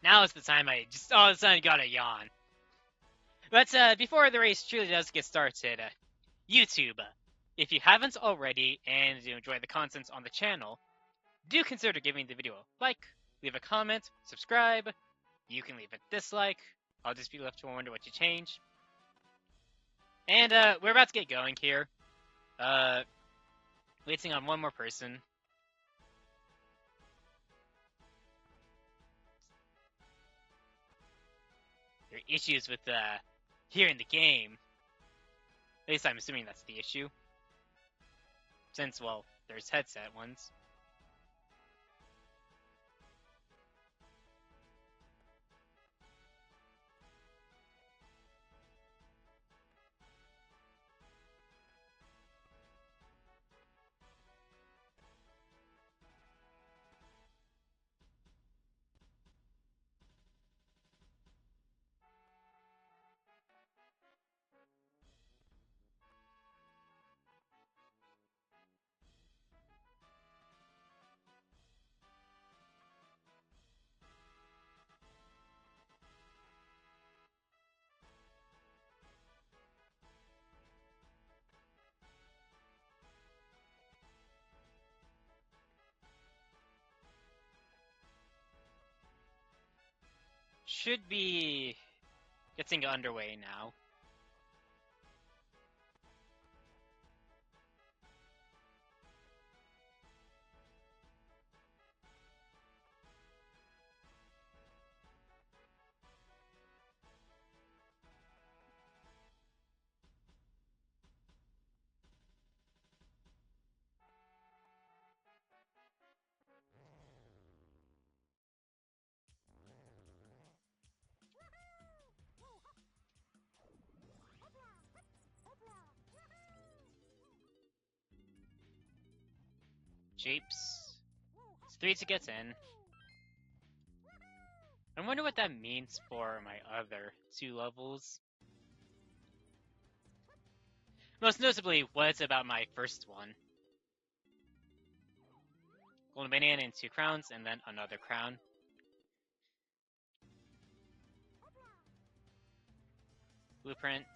Now is the time I just all of a sudden got a yawn. But before the race truly does get started, YouTube, if you haven't already and you enjoy the content on the channel, do consider giving the video a like, leave a comment, subscribe. You can leave a dislike. I'll just be left to wonder what you change. And we're about to get going here. Waiting on one more person. There are issues with hearing the game. At least I'm assuming that's the issue. Since, well, there's headset ones. Should be getting underway now. Japes. It's 3 to get in. I wonder what that means for my other 2 levels. Most notably, what about my first one? Golden banana and 2 crowns, and then another crown. Blueprint.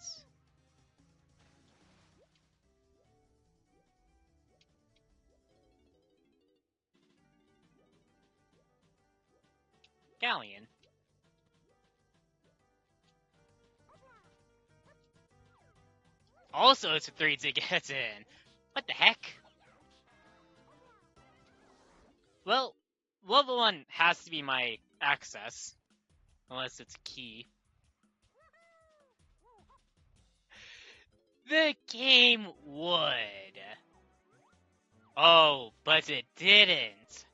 Galleon. Also, it's a 3 to get in. What the heck? Well, level 1 has to be my access. Unless it's a key. The game would. Oh, but it didn't.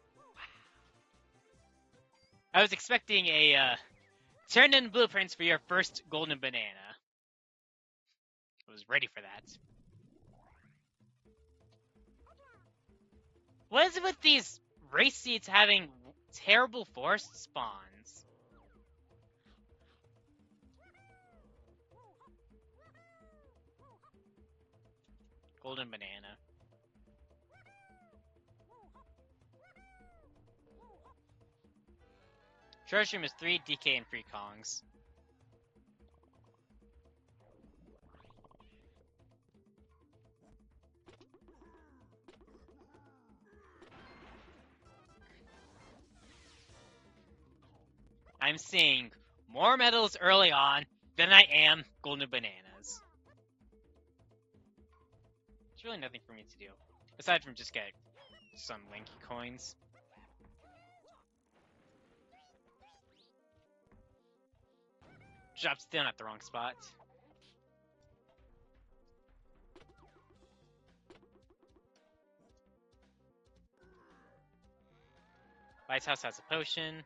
I was expecting a turn in blueprints for your first golden banana. I was ready for that. What is it with these race seats having terrible forest spawns? Golden banana. Treasure room is 3 DK and 3 Kongs. I'm seeing more medals early on than I am golden bananas. There's really nothing for me to do, aside from just get some lanky coins. Drops down at the wrong spot. Lighthouse has a potion.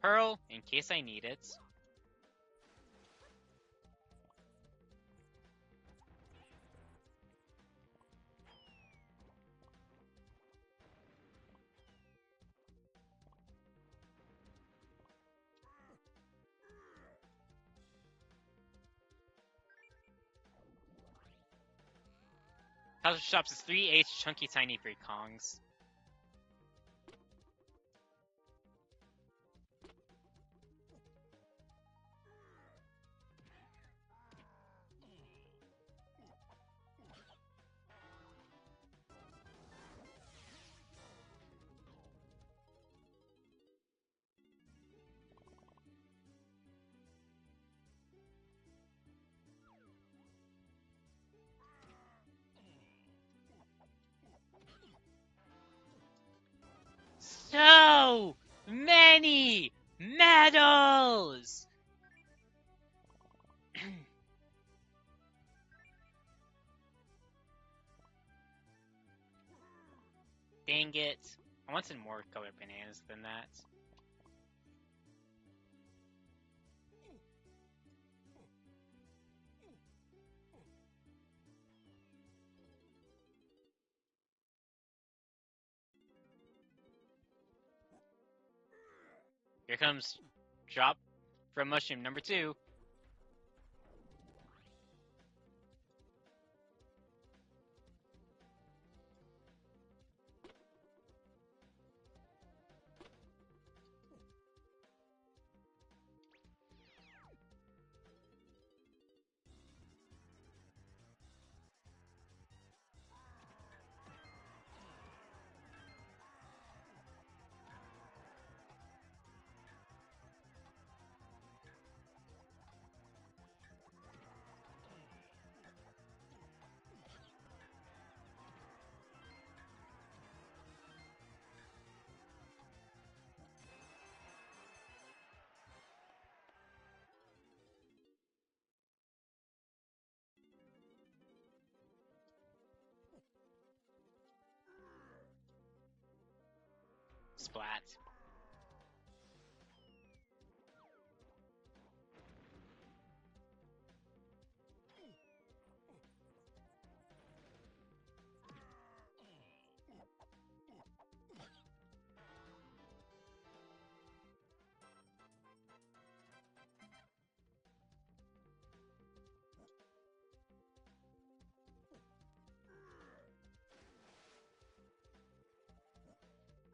Pearl, in case I need it. House of Shops is 3H chunky tiny free Kongs. So many medals! Dang it. I wanted more colored bananas than that. Here comes drop from mushroom number 2. Splat.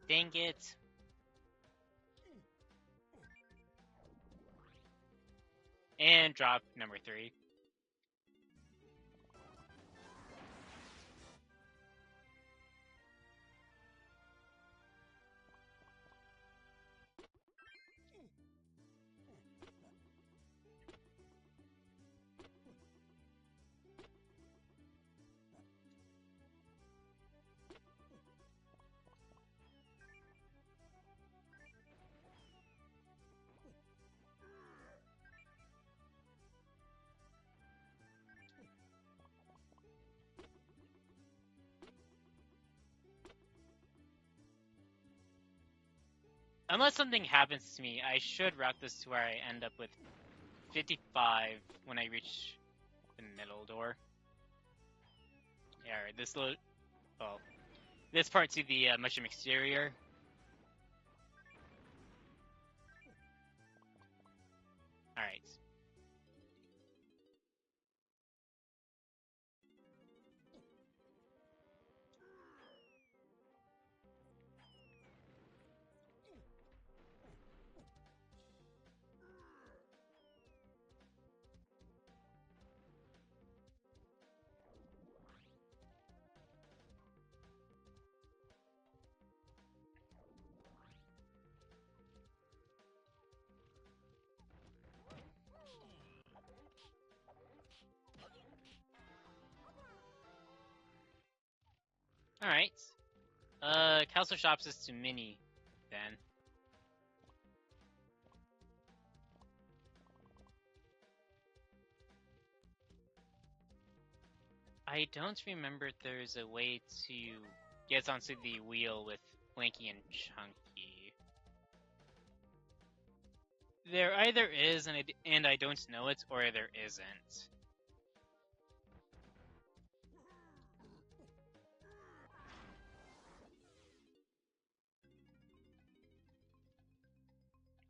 Dang it. And drop number 3. Unless something happens to me, I should route this to where I end up with 55 when I reach the middle door. Yeah, this little, well, this part to the mushroom exterior. Alright. Alright. Castle Shops is to Mini, then. I don't remember if there's a way to get onto the wheel with Blanky and Chunky. There either is, and I don't know it, or there isn't.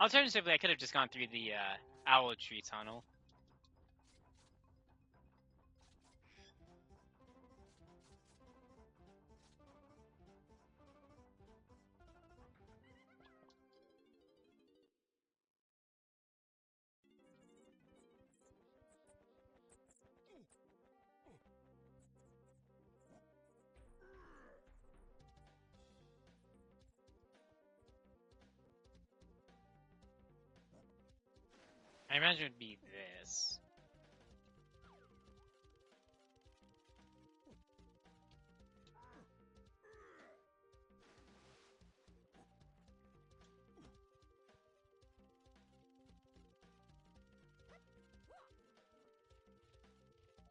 Alternatively, I could have just gone through the Owl Tree Tunnel. imagine it would be this.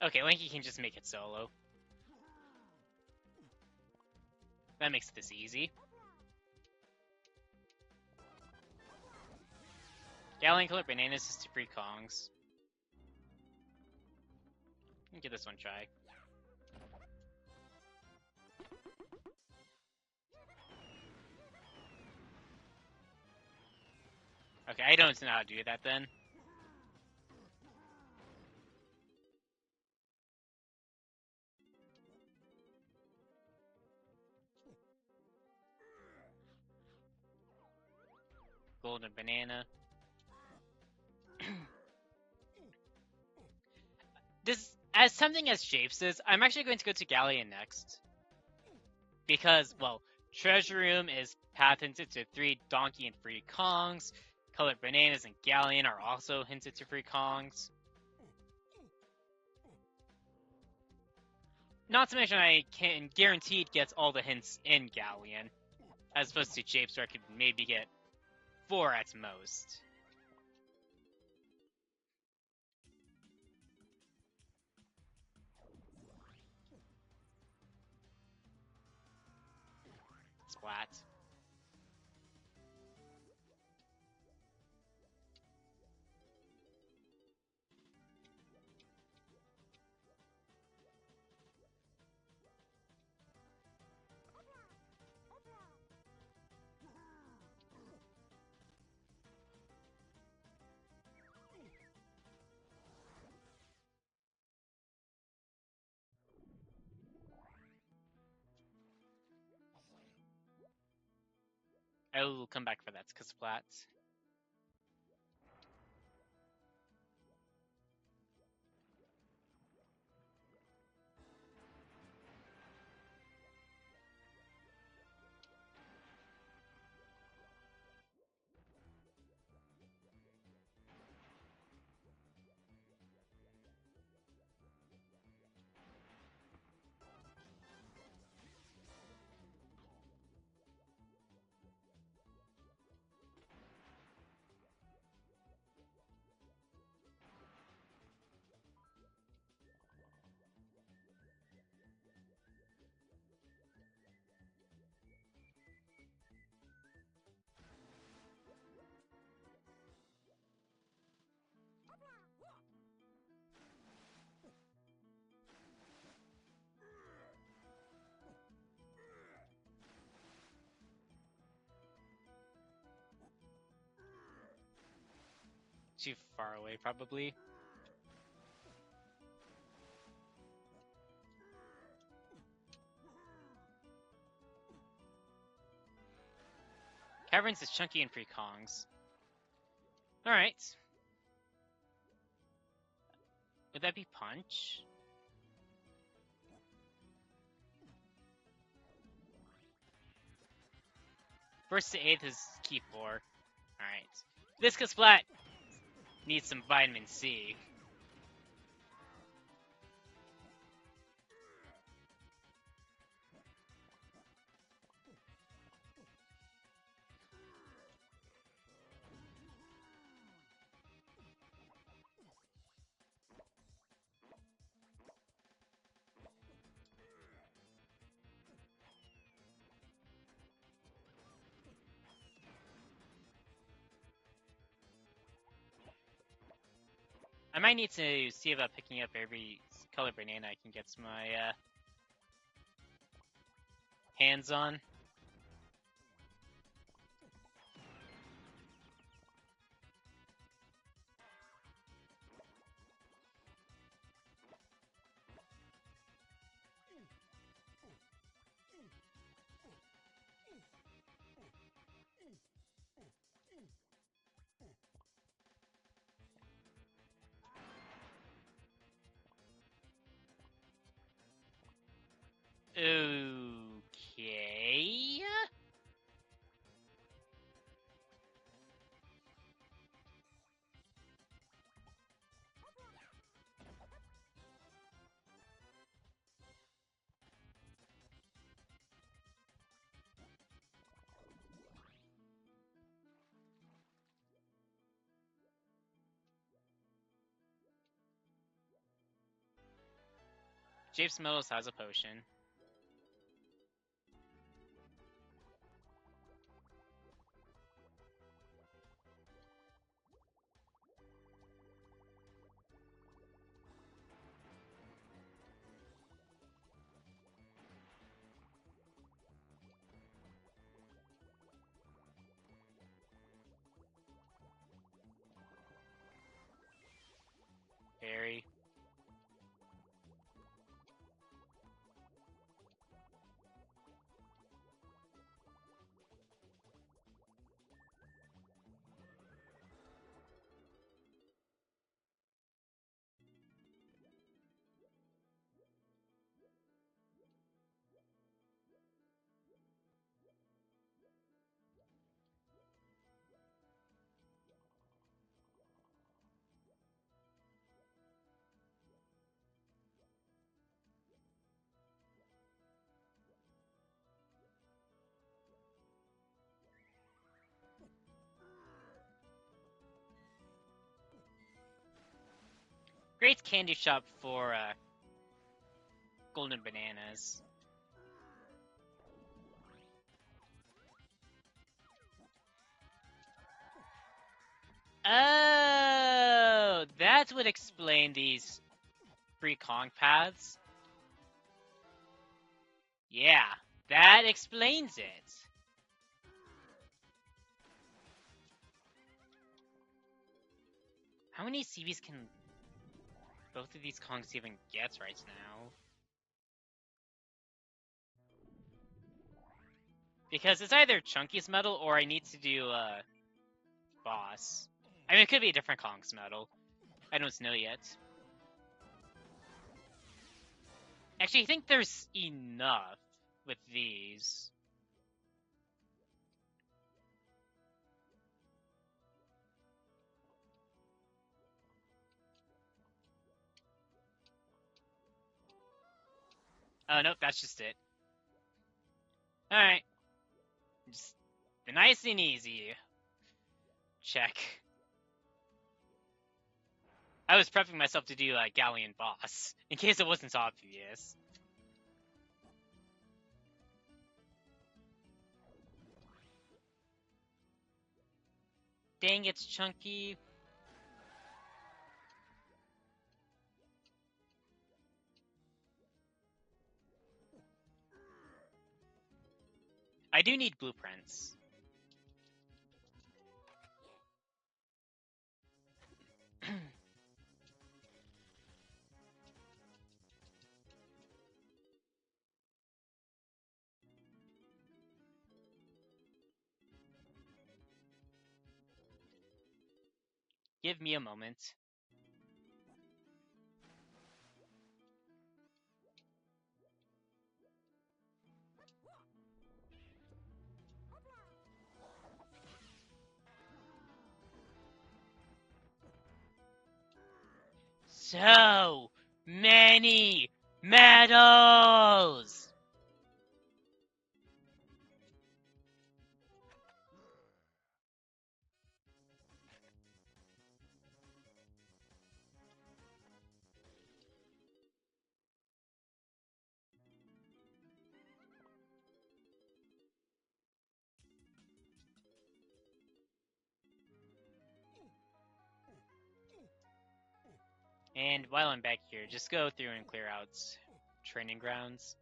Okay, Linky can just make it solo. That makes this easy. Galleon color bananas is to free Kongs. Give this one a try. Okay, I don't know how to do that then. Golden banana. This, as something as Japes is, I'm actually going to go to Galleon next. Because, well, Treasure Room is path hinted to 3 Donkey and free Kongs. Colored bananas and Galleon are also hinted to free Kongs. Not to mention I can guaranteed get all the hints in Galleon, as opposed to Japes where I could maybe get 4 at most. Splat. I will come back for that, because Splat. Too far away, probably. Caverns is chunky and free Kongs. Alright. Would that be Punch? First to 8th is Key 4. Alright. Viscous Splat needs some vitamin C. I might need to see about picking up every color banana I can get my hands on. Okay. Japes Metals has a potion. Berry. Great candy shop for golden bananas. Oh, that would explain these free Kong paths. Yeah, that explains it. How many CVs can both of these Kongs even get right now? Because it's either Chunky's medal or I need to do boss. I mean, it could be a different Kong's medal. I don't know yet. Actually, I think there's enough with these. Oh, nope, that's just it. Alright. Just the nice and easy. Check. I was prepping myself to do a Galleon boss, in case it wasn't obvious. Dang, it's Chunky. I do need blueprints. Give me a moment. So many medals! And while I'm back here, just go through and clear out training grounds.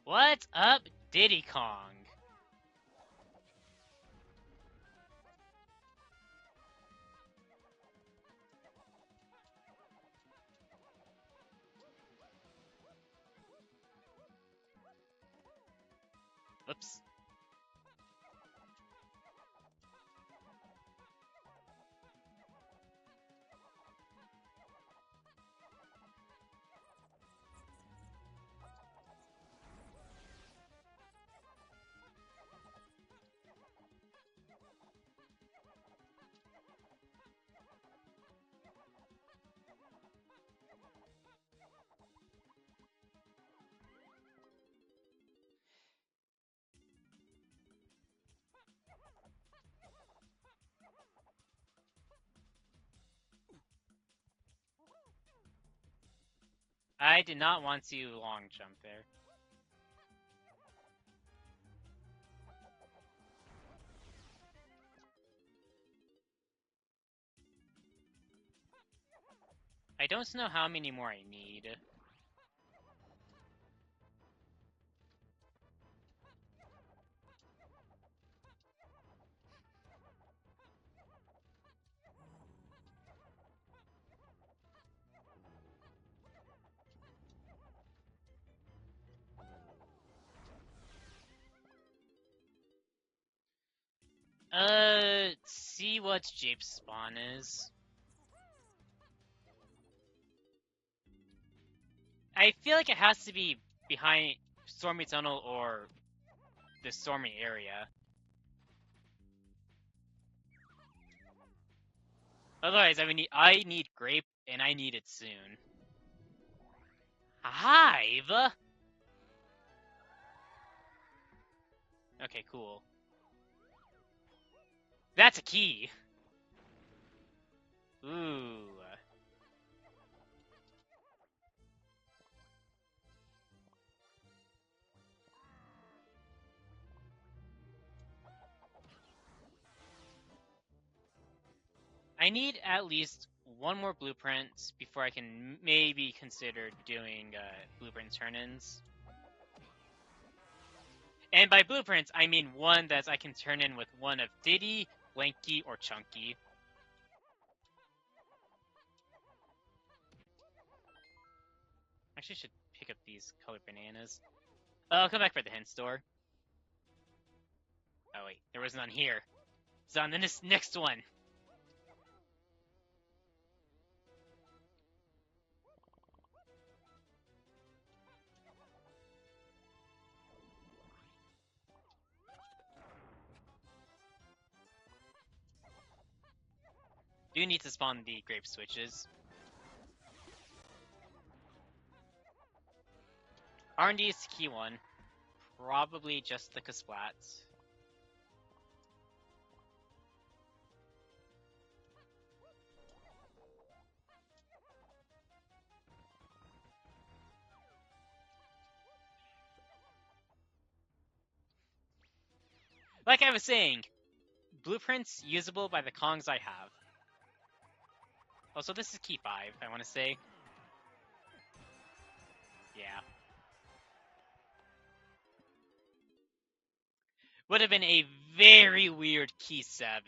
What's up, Diddy Kong? Oops. I did not want to long jump there. I don't know how many more I need. See what Jape's spawn is. I feel like it has to be behind Stormy Tunnel or the Stormy area. Otherwise, I need grape, and I need it soon. A hive? Okay, cool. That's a key. Ooh. I need at least one more blueprint before I can maybe consider doing blueprint turn-ins. And by blueprints, I mean one that I can turn in with one of Diddy, Lanky, or Chunky. Actually, I should pick up these colored bananas. I'll come back for the hint store. Oh wait, there was none here. It's on the next one. Do need to spawn the grape switches. R&D is the key one. Probably just the Kasplats. Like I was saying, blueprints usable by the Kongs I have. Also, this is key 5, I want to say. Yeah. Would have been a very weird key 7.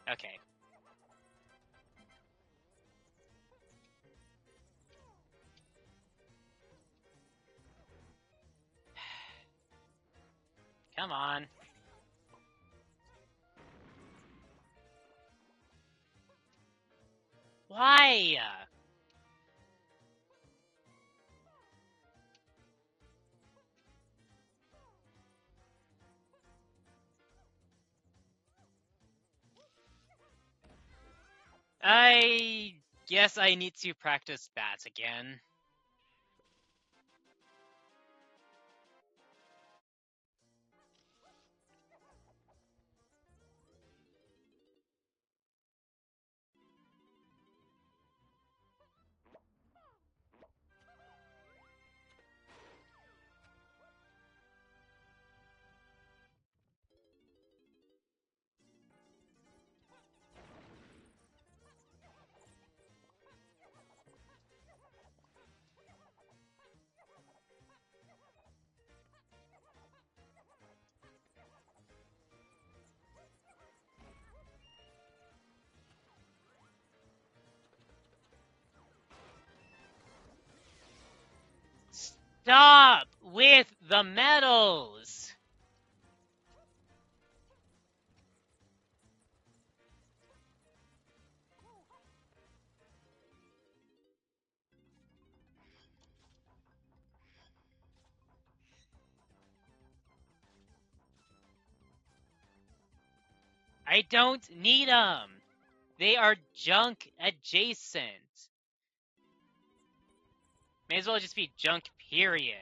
Okay. Come on. Why? I guess I need to practice that again. Stop with the medals! I don't need them! They are junk adjacent. May as well just be junk, period.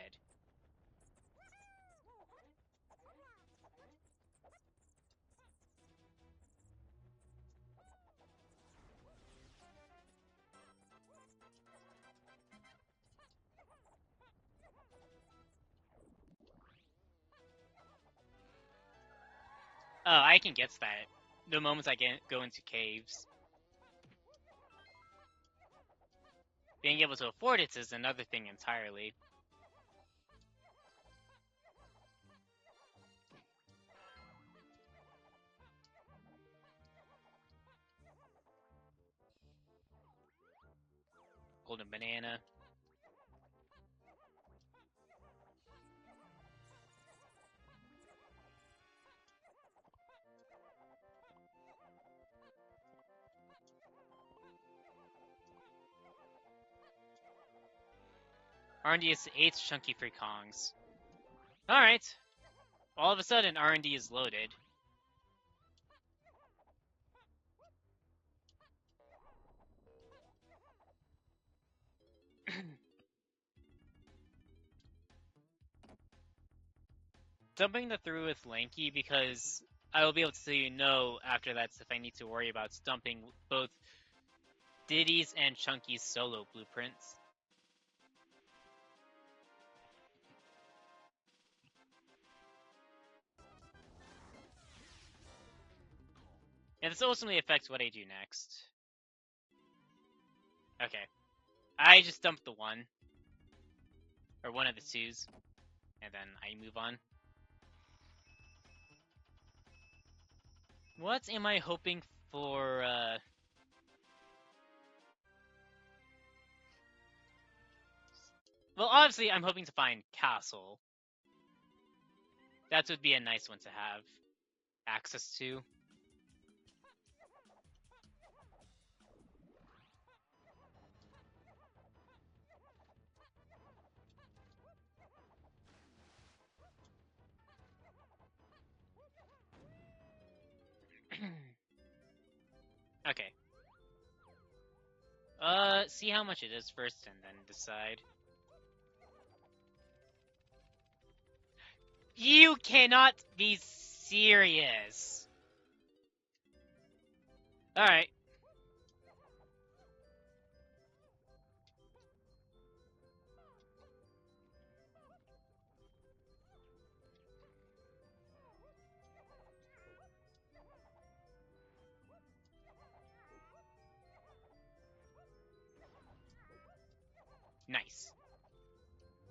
Oh, I can get that. The moments I go into caves. Being able to afford it is another thing entirely. Golden banana. R&D is 8 chunky free Kongs. Alright. All of a sudden, R&D is loaded. Dumping the through with Lanky because I will be able to know after that if I need to worry about stumping both Diddy's and Chunky's solo blueprints. And this ultimately affects what I do next. Okay. I just dump the 1. Or one of the 2s. And then I move on. What am I hoping for, Well, obviously, I'm hoping to find Castle. That would be a nice one to have access to. Okay. See how much it is first and then decide. You cannot be serious. Alright. Nice.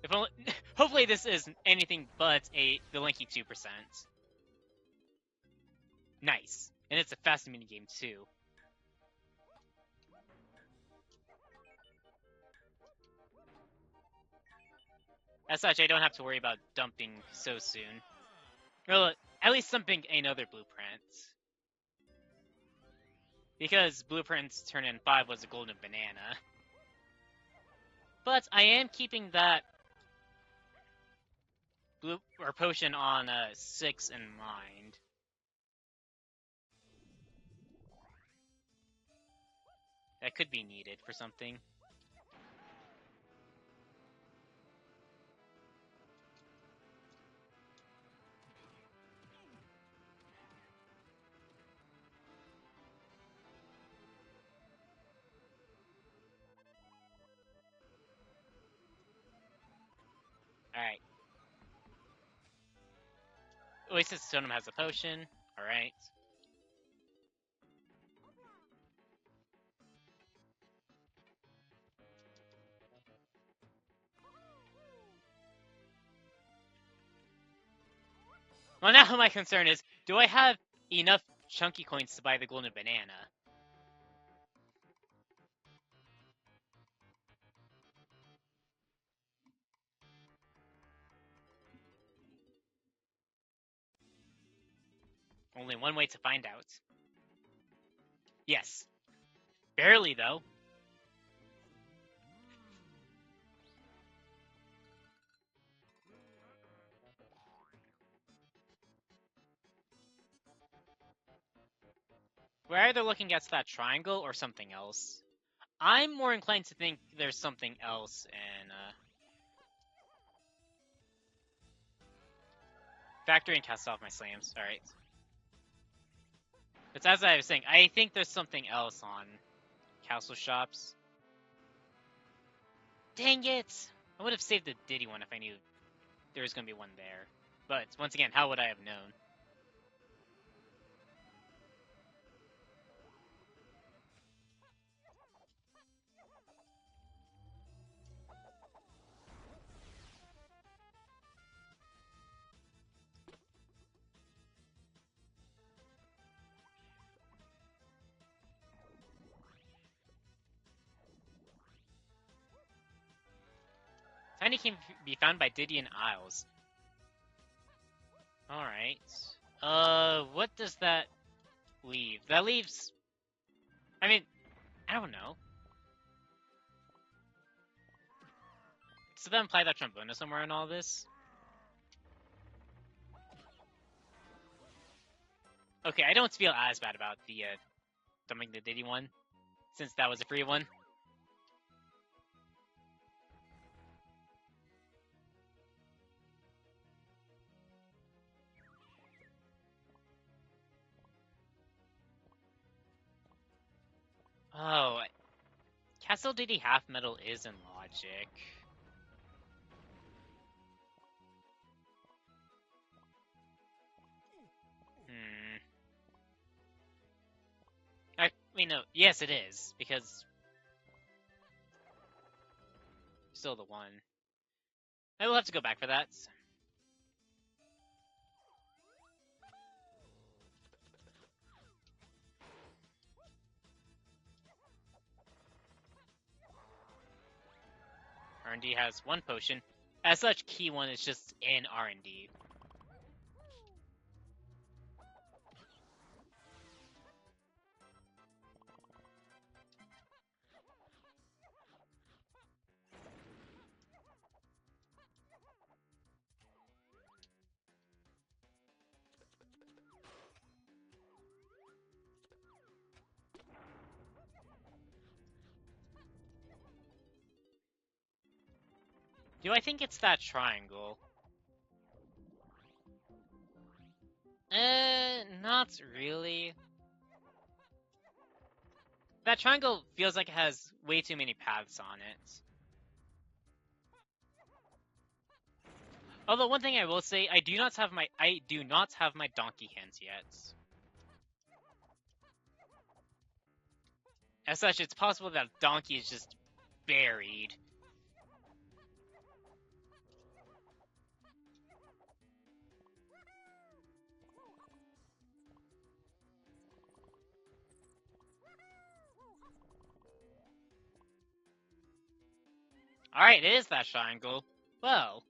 If only, hopefully this isn't anything but the Linky 2%. Nice. And it's a fast minigame too. As such, I don't have to worry about dumping so soon. Well, at least dumping another blueprint. Because blueprints turn in 5 was a golden banana. But I am keeping that potion on 6 in mind. That could be needed for something. Alright. Oasis Totem has a potion. Alright. Well, now my concern is, do I have enough chunky coins to buy the golden banana? Only one way to find out. Yes. Barely, though. We're either looking at that triangle or something else. I'm more inclined to think there's something else in Factory and cast off my slams. Alright. But as I was saying, I think there's something else on Castle Shops. Dang it! I would have saved the Diddy one if I knew there was going to be one there. But, once again, how would I have known? Tiny can be found by Diddy and Isles. Alright. What does that leave? That leaves... I mean, I don't know. Does that imply that Trombone is somewhere in all this? Okay, I don't feel as bad about the, dumping the Diddy one, since that was a free one. Oh, Castle Diddy half metal is in logic. I mean, no, yes, it is, because still the one. I will have to go back for that. R&D has one potion. As such, key one is just in R&D. Do I think it's that triangle? Not really. That triangle feels like it has way too many paths on it. Although one thing I will say, I do not have my donkey hands yet. As such, it's possible that donkey is just buried. Alright, it is that triangle. Well.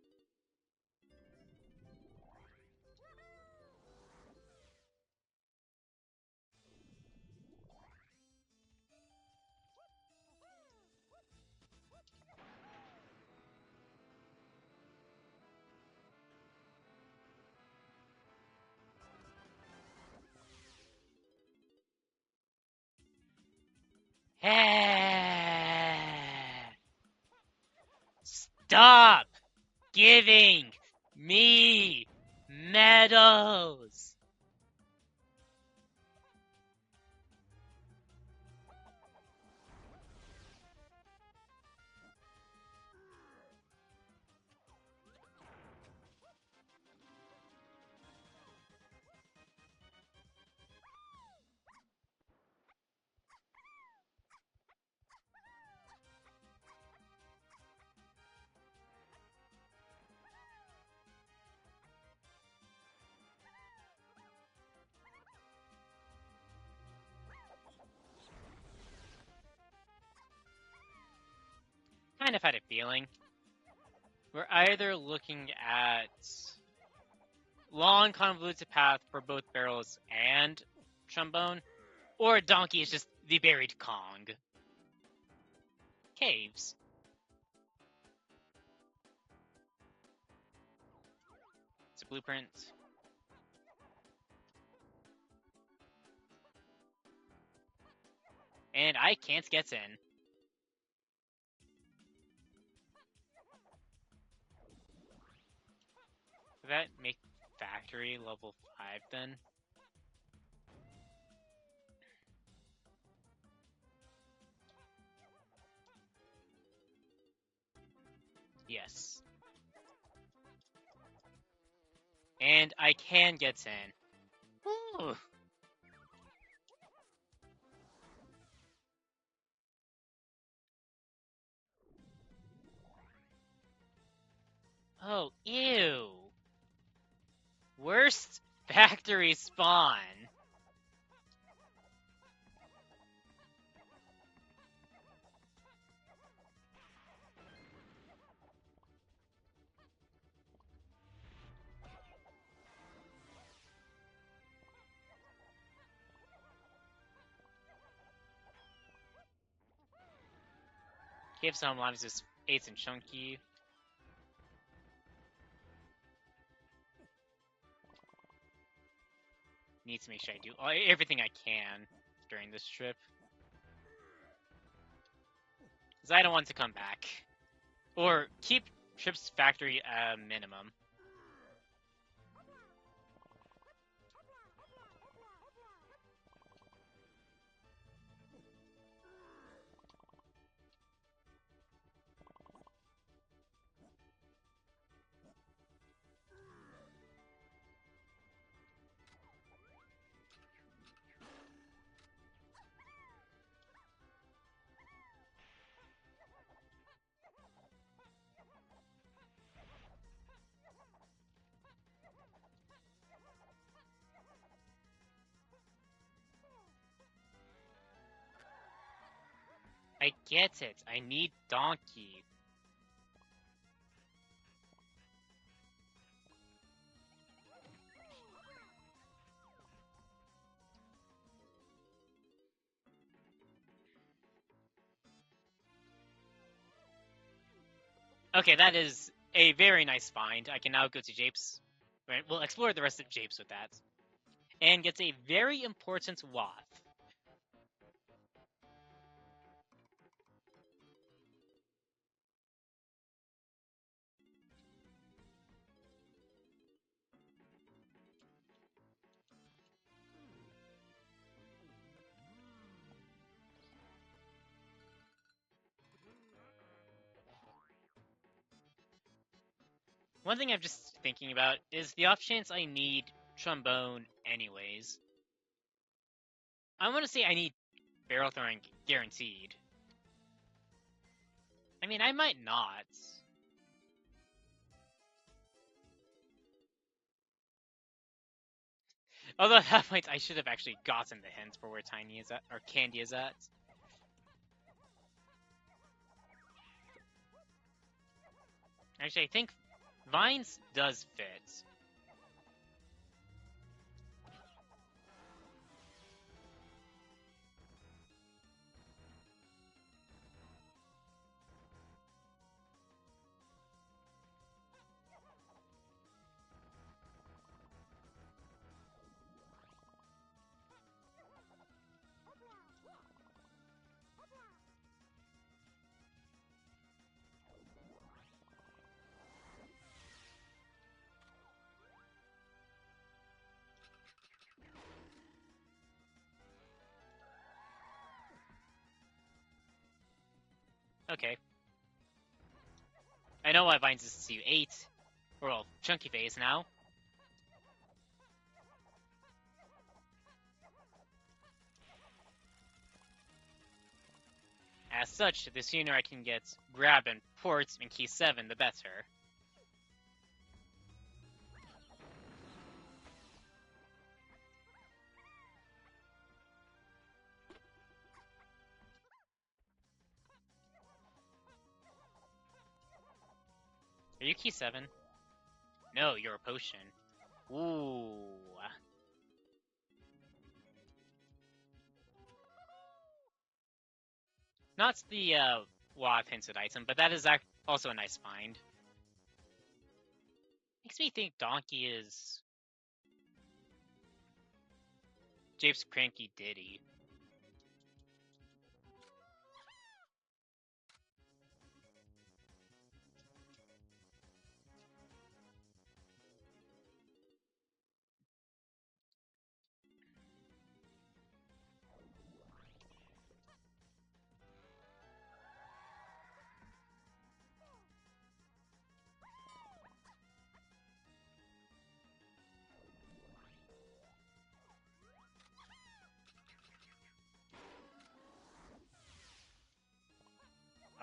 Stop giving me medals! Kind of had a feeling. We're either looking at long convoluted path for both barrels and trombone, or donkey is just the buried Kong. Caves. It's a blueprint. And I can't get in. factory level 5 then. Yes. And I can get in. Ooh. Oh, ew. Worst factory spawn. Give some lives just 8s and Chunky. Need to make sure I do everything I can during this trip. Because I don't want to come back. Or keep trips factory at a minimum. I get it. I need Donkey. Okay, that is a very nice find. I can now go to Japes. Right, we'll explore the rest of Japes with that. And gets a very important Wath. One thing I'm just thinking about is the off chance I need Trombone anyways. I want to say I need barrel throwing guaranteed. I mean, I might not. Although at that point, I should have actually gotten the hint for where Tiny is at, or Candy is at. Actually, I think Vines does fit. Okay. I know why Vines is CU8. Or, well, Chunky Phase now. As such, the sooner I can get Grab and Port in Key 7, the better. Are you Key 7? No, you're a Potion. Ooh. Not the Wath hinted item, but that is also a nice find. Makes me think Donkey is Jape's Cranky Diddy.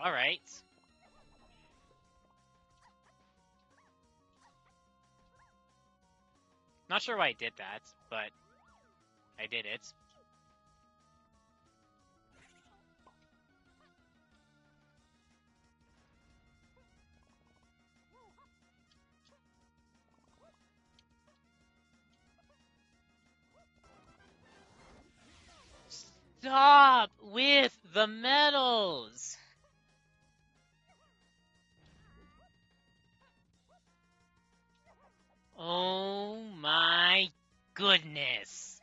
Alright. Not sure why I did that, but I did it. Stop with the medals! Oh my goodness.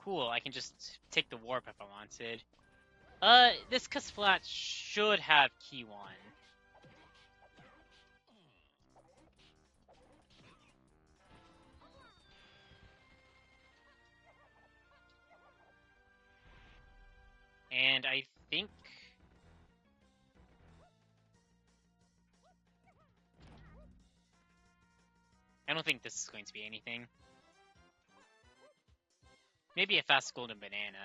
Cool, I can just take the warp if I wanted. This Cuss Flat should have key 1. And I think... I don't think this is going to be anything. Maybe a fast golden banana.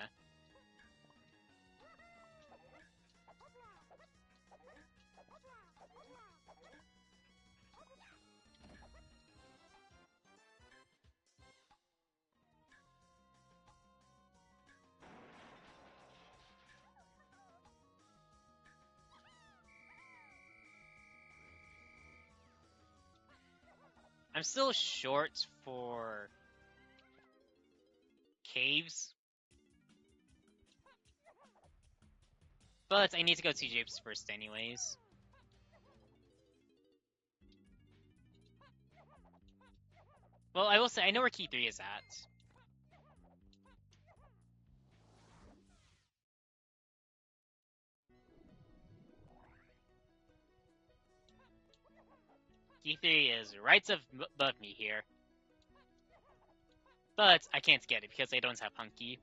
I'm still short for caves. But I need to go to Japes first anyways. Well, I will say, I know where key 3 is at. Key 3 is right above me here. But I can't get it because I don't have Hunky.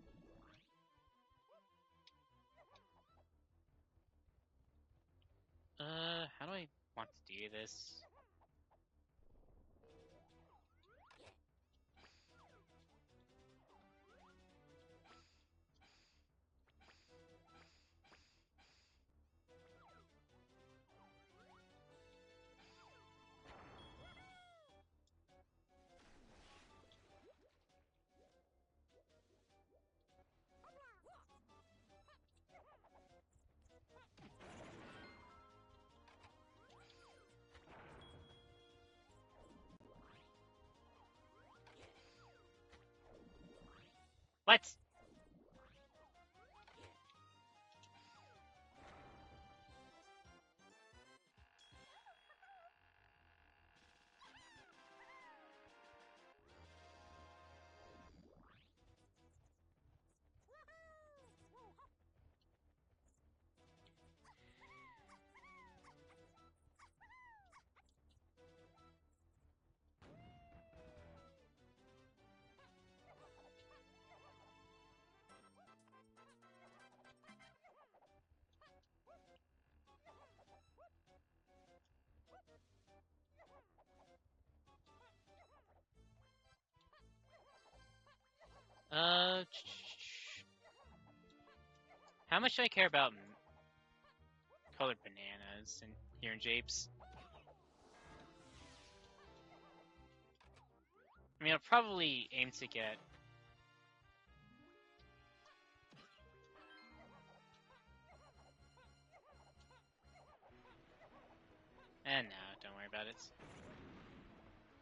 How do I want to do this? What? How much do I care about colored bananas here in Japes? I mean, I'll probably aim to get... no, don't worry about it.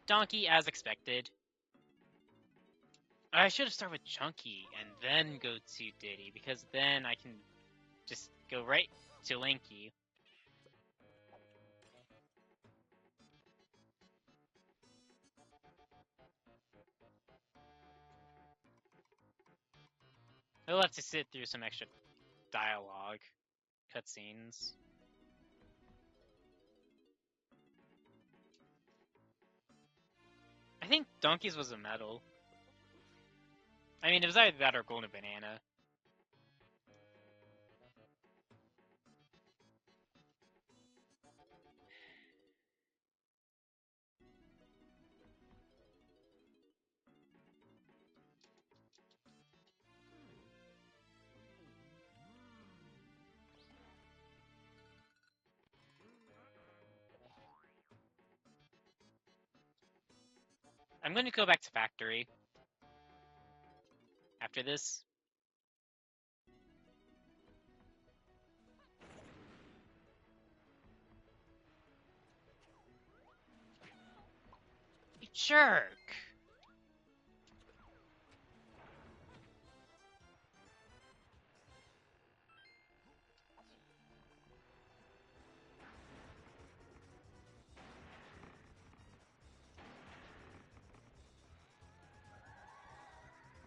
Donkey, as expected. I should have started with Chunky and then go to Diddy, because then I can just go right to Lanky. I'll have to sit through some extra dialogue, cutscenes. I think Donkey's was a medal. I mean, it was either that or Golden Banana. I'm going to go back to Factory after this. You jerk!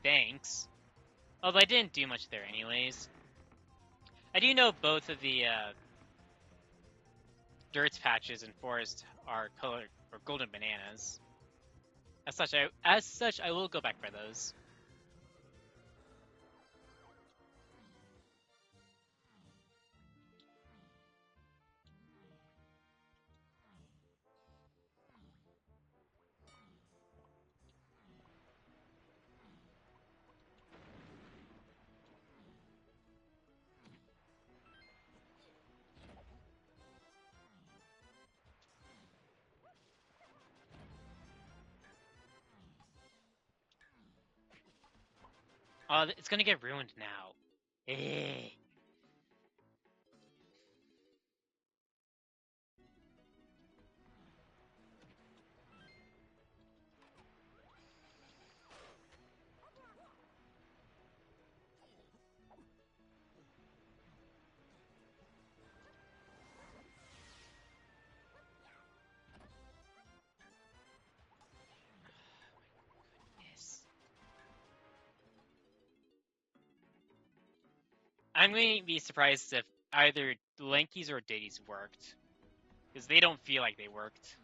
Thanks. Although I didn't do much there anyways. I do know both of the dirt patches in Forest are colored or golden bananas. As such, I will go back for those. Oh, it's gonna get ruined now. Eh. Yes. I'm going to be surprised if either Lanky's or Diddy's worked. Because they don't feel like they worked.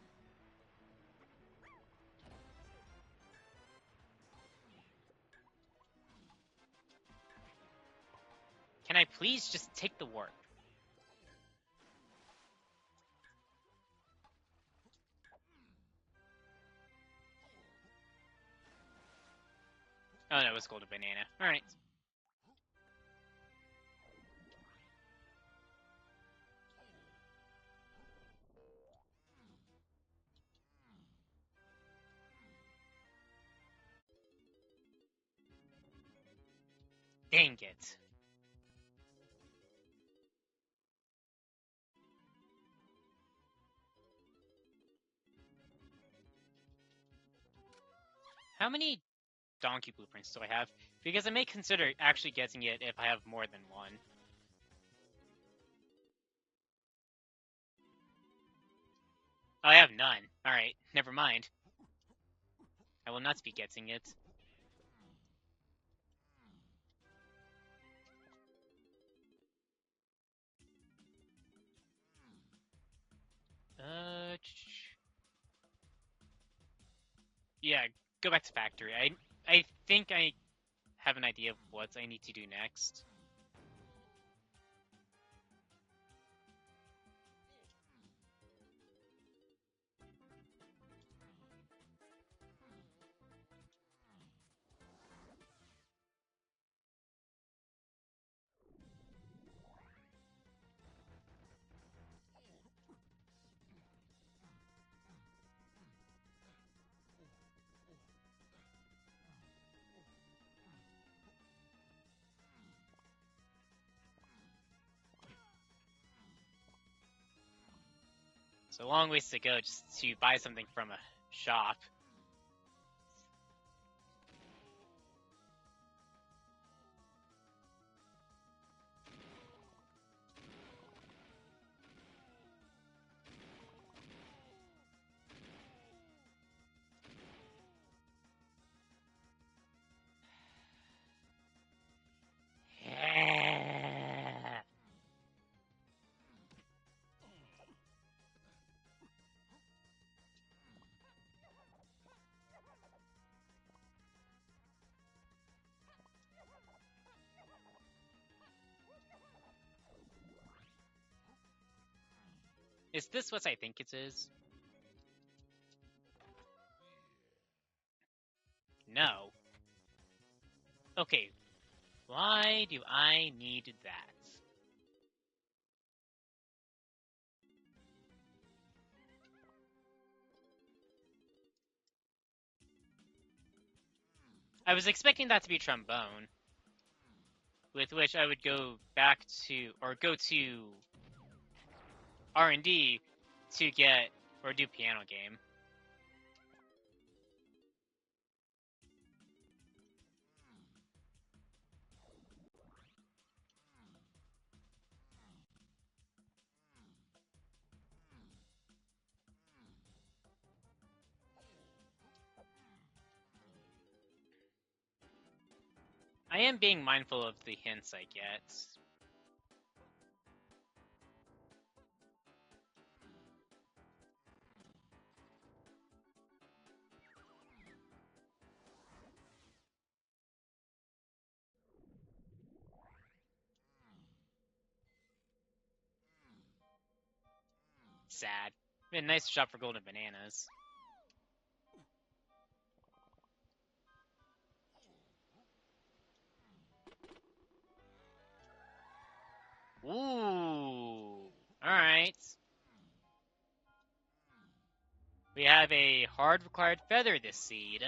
Can I please just take the warp? Oh no, it was Golden Banana. Alright. Dang it. How many donkey blueprints do I have? Because I may consider actually getting it if I have more than one. Oh, I have none. Alright, never mind. I will not be getting it. Yeah, go back to factory. I think I have an idea of what I need to do next. So a long ways to go just to buy something from a shop. Is this what I think it is? No. Okay, why do I need that? I was expecting that to be trombone, with which I would go back to, or go to R&D to get, or do piano game. I am being mindful of the hints I get. Sad. Been a nice shop for golden bananas. Ooh. Alright. We have a hard required feather this seed.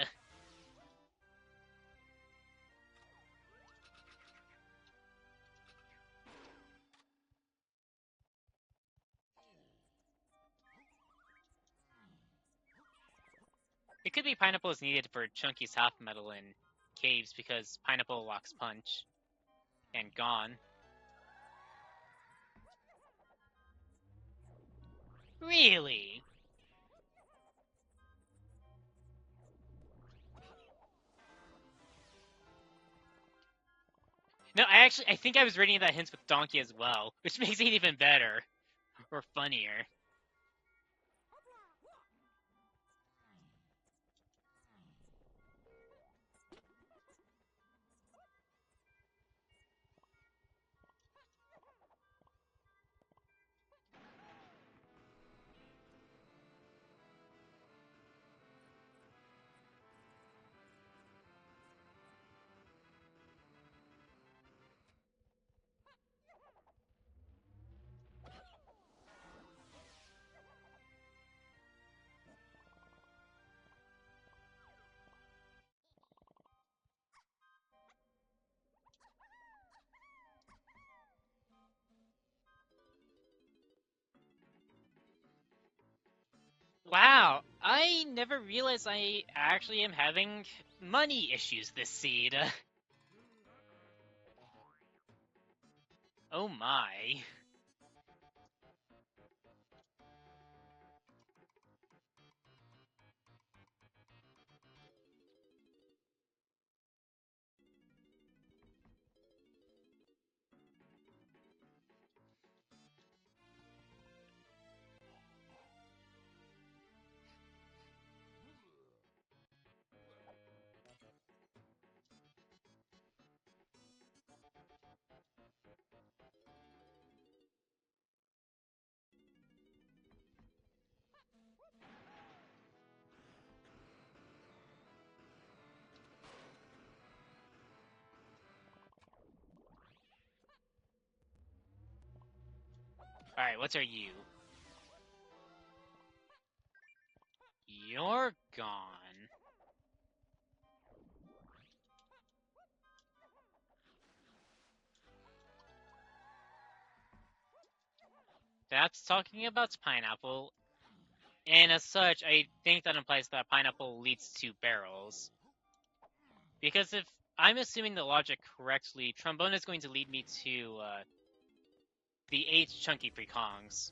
It could be pineapple is needed for Chunky's half metal in caves because pineapple locks punch. And gone. Really? No, I think I was reading that hints with Donkey as well, which makes it even better. Or funnier. Wow, I never realized I actually am having money issues this seed. Oh my. Alright, what's our you? You're gone. That's talking about pineapple, and as such, I think that implies that pineapple leads to barrels. Because if I'm assuming the logic correctly, trombone is going to lead me to the 8 chunky free Kongs,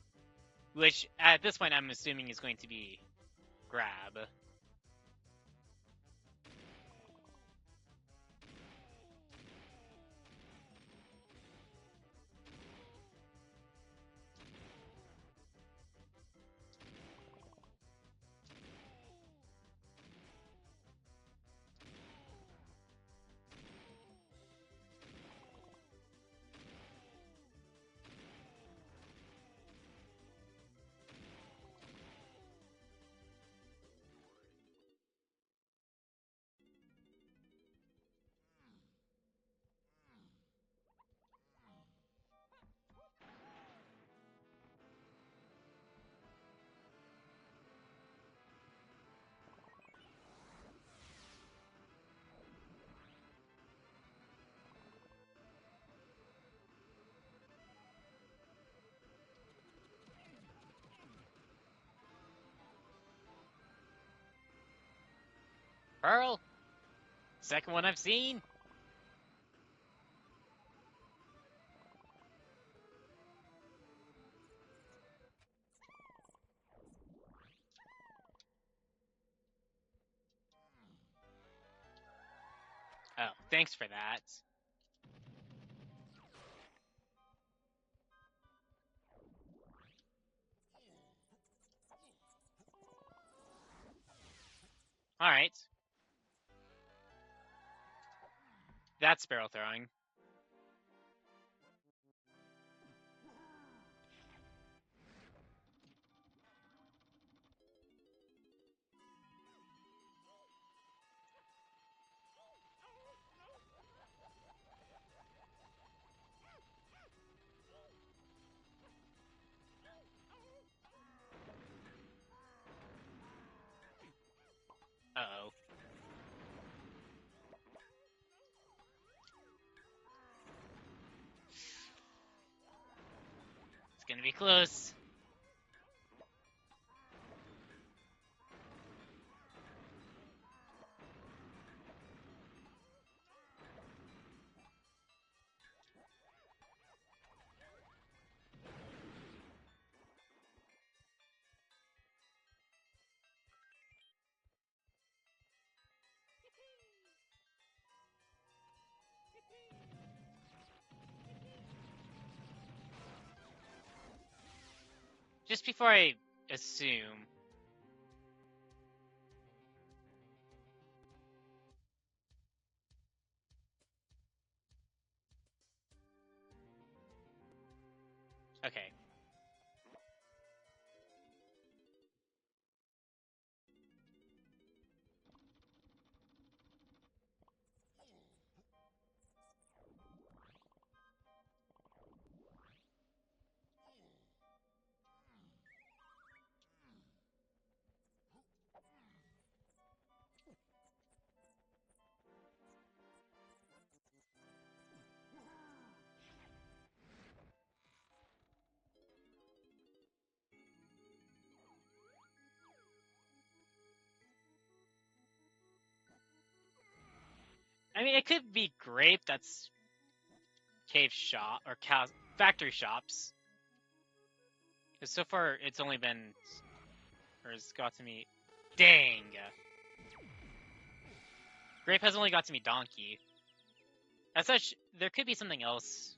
which at this point I'm assuming is going to be grab. Pearl. Second one I've seen. Oh, thanks for that. Alright. That's barrel throwing. Uh-oh. It's gonna be close. Just before I assume. Okay. I mean, it could be grape. That's cave shop or factory shops. Because so far it's only been, or it's got to me. Dang. Grape has only got to me donkey. As such, there could be something else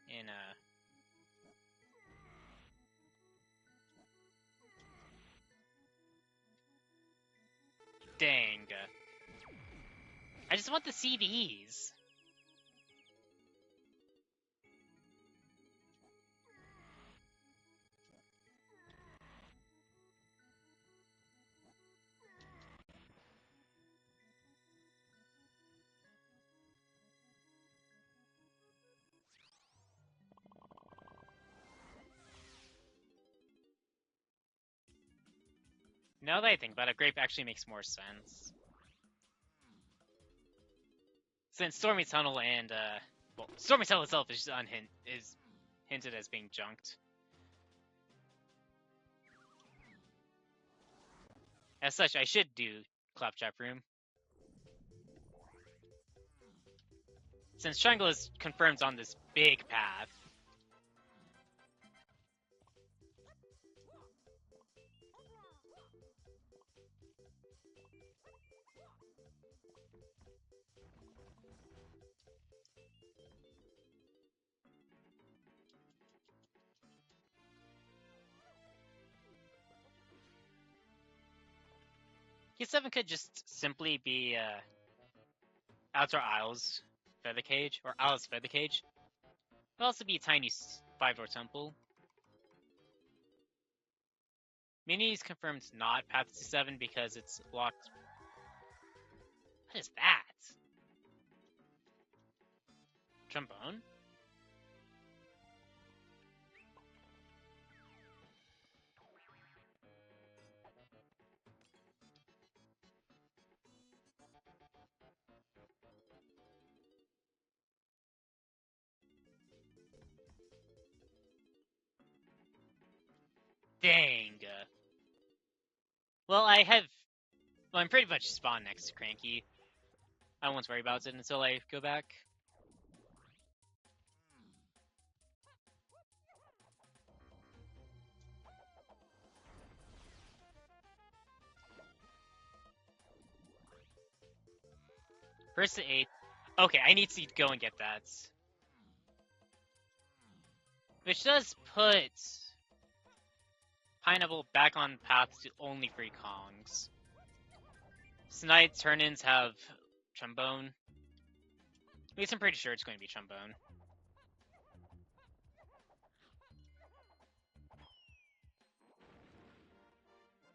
in Dang. I just want the CDs. Now that I think about it, grape actually makes more sense. Since Stormy Tunnel and well, Stormy Tunnel itself is is hinted as being junked. As such, I should do Claptrap Room. Since Triangle is confirmed on this big path. Q7 could just simply be Outer Isles Feather Cage, or Isles Feather Cage. It could also be Tiny 5-door Temple. Mini is confirmed not Path to 7 because it's locked. What is that? Trombone? Dang. Well, I have Well, I'm pretty much spawned next to Cranky. I won't worry about it until I go back. First to 8. Okay, I need to go and get that. Which does put Pineapple back on path to only 3 Kongs. Tonight, turn-ins have Trombone. At least I'm pretty sure it's going to be Trombone.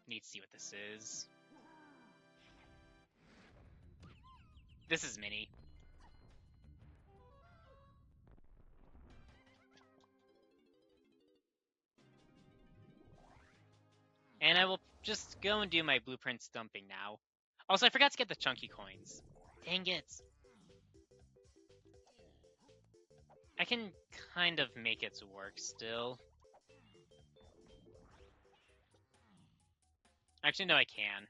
Need to see what this is. This is Mini. And I will just go and do my blueprint dumping now. Also, I forgot to get the chunky coins. Dang it. I can kind of make it work still. Actually, no, I can.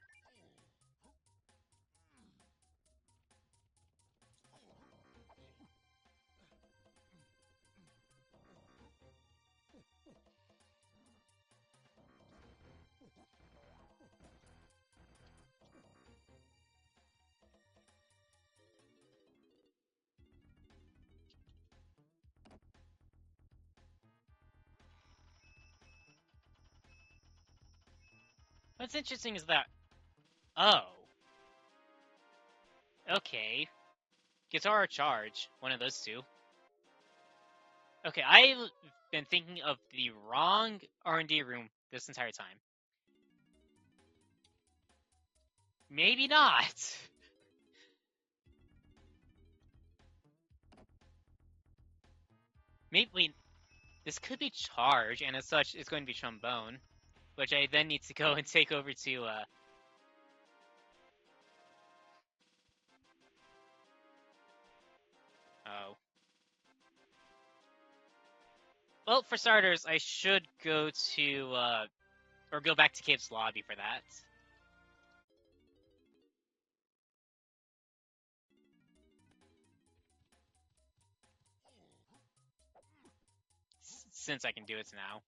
What's interesting is that... Oh. Okay. Guitar or Charge. One of those two. Okay, I've been thinking of the wrong R&D room this entire time. Maybe not. Maybe, wait, this could be Charge, and as such, it's going to be Trombone. Which I then need to go and take over to, Oh. Well, for starters, I should go to, or go back to Cave's lobby for that. Since I can do it now.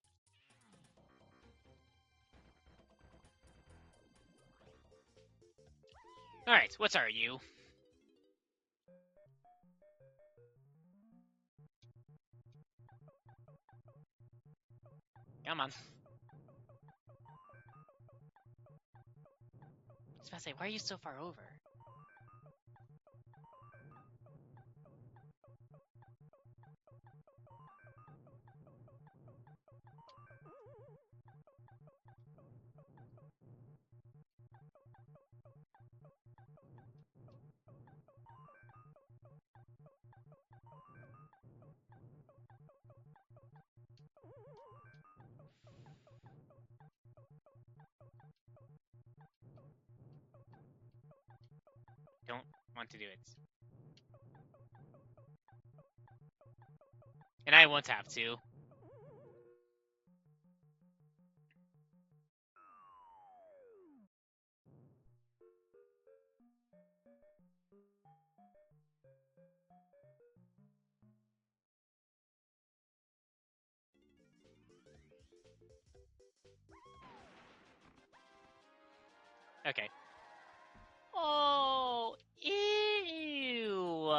Alright, what are you? Come on. I was about to say, why are you so far over? Don't want to do it. And I won't have to. Okay. Oh, ew.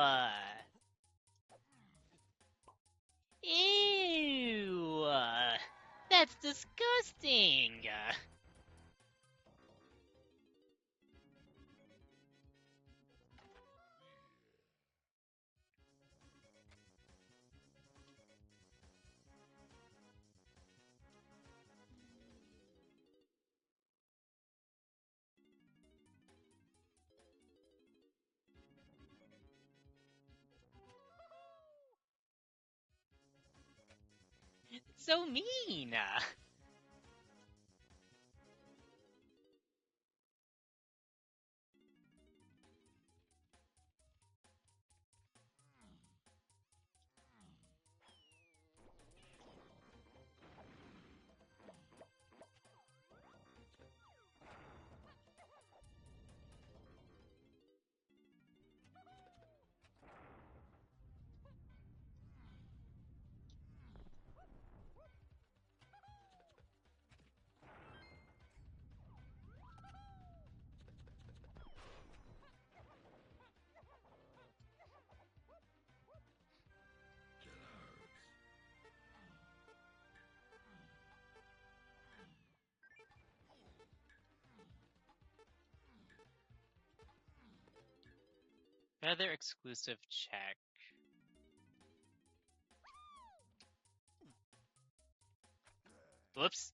Ew. That's disgusting. It's so mean. Feather exclusive check. Whoops.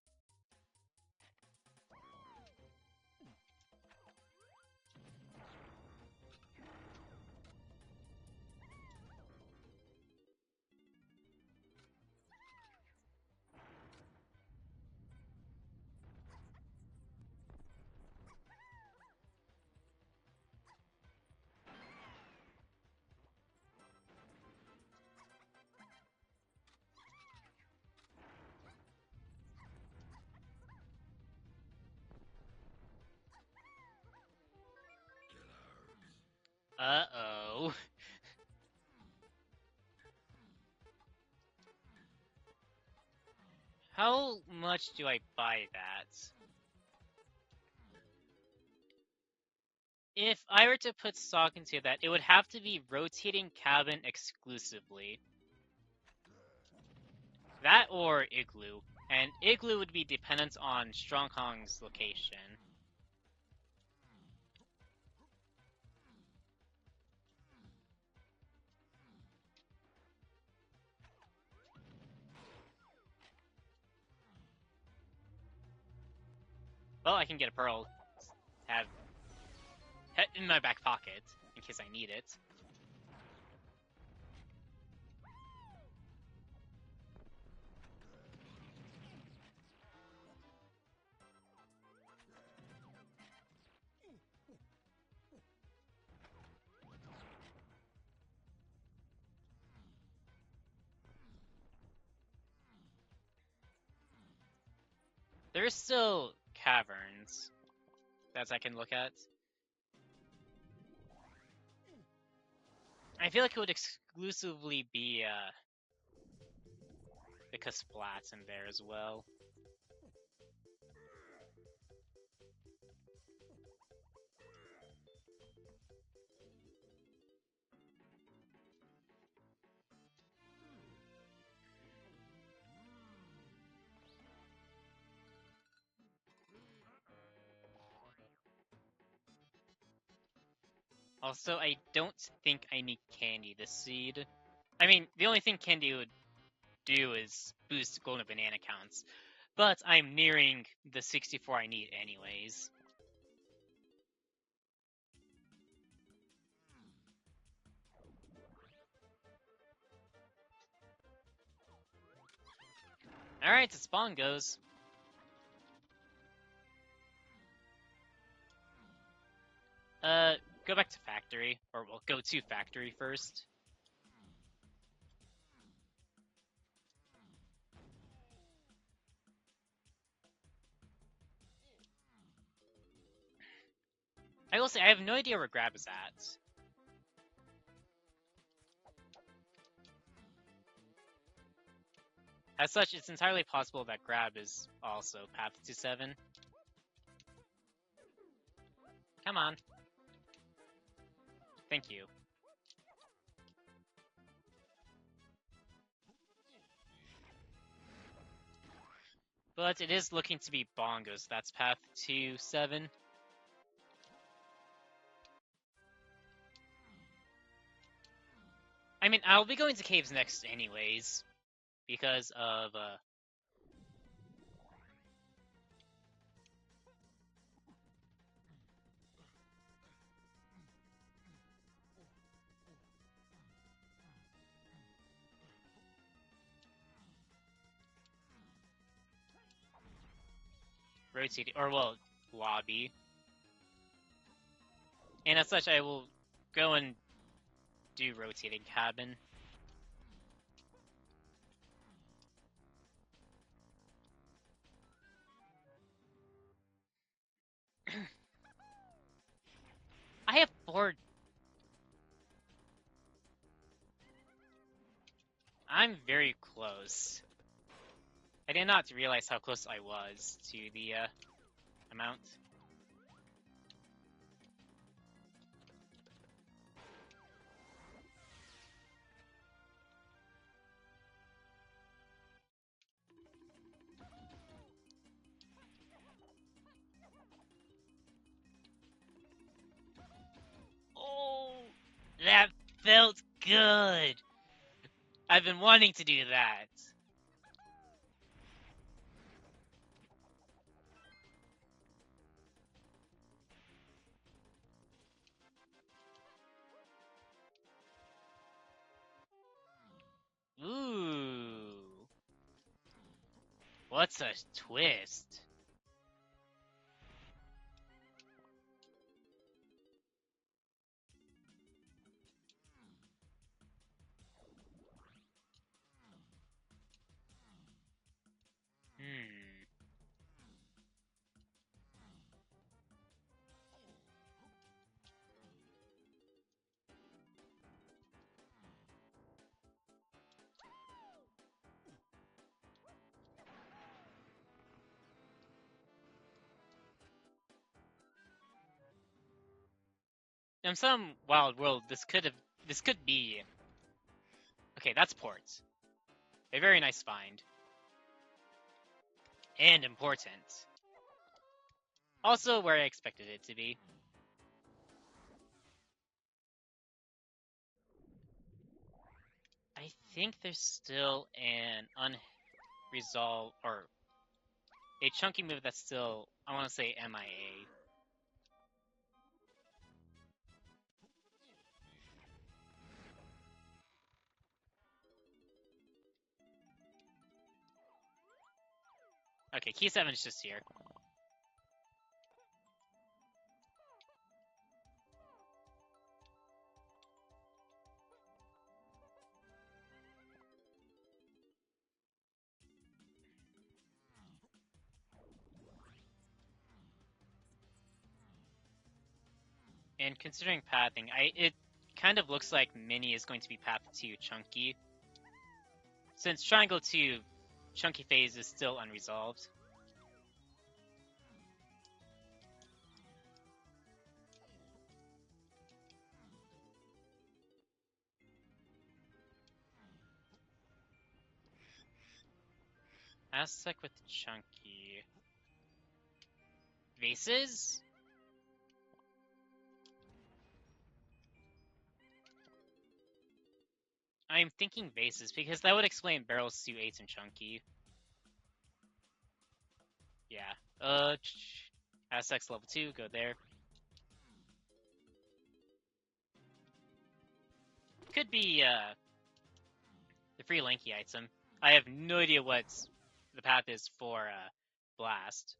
Uh-oh. How much do I buy that? If I were to put stock into that, it would have to be rotating cabin exclusively. That or Igloo. And Igloo would be dependent on Strong Kong's location. Well, I can get a pearl to have in my back pocket in case I need it. There's still caverns that I can look at. I feel like it would exclusively be the Kasplats in there as well. Also, I don't think I need Candy to seed. I mean, the only thing Candy would do is boost golden banana counts, but I'm nearing the 64 I need anyways. Alright, to spawn goes. Go back to factory, or we'll go to factory first. I will say, I have no idea where Grab is at. As such, it's entirely possible that Grab is also Path to 7. Come on. Thank you. But it is looking to be Bongos. That's Path to 7. I mean, I'll be going to caves next anyways, because of, rotating, or well, lobby. And as such, I will go and do rotating cabin. I have 4. I'm very close. I did not realize how close I was to the amount. Oh, that felt good. I've been wanting to do that. Ooh. What's a twist? Hmm. In some wild world, this could be. Okay, that's port. A very nice find. And important. Also where I expected it to be. I think there's still an unresolved, or a chunky move that's still, I want to say, MIA. Okay, key 7 is just here. And considering pathing, it kind of looks like Mini is going to be pathed to Chunky, since Triangle to Chunky phase is still unresolved. Aztec with Chunky. Vases? I'm thinking vases, because that would explain barrels to 8 and Chunky. Yeah. Aztec's level 2, go there. Could be, the free Lanky item. I have no idea what the path is for, Blast.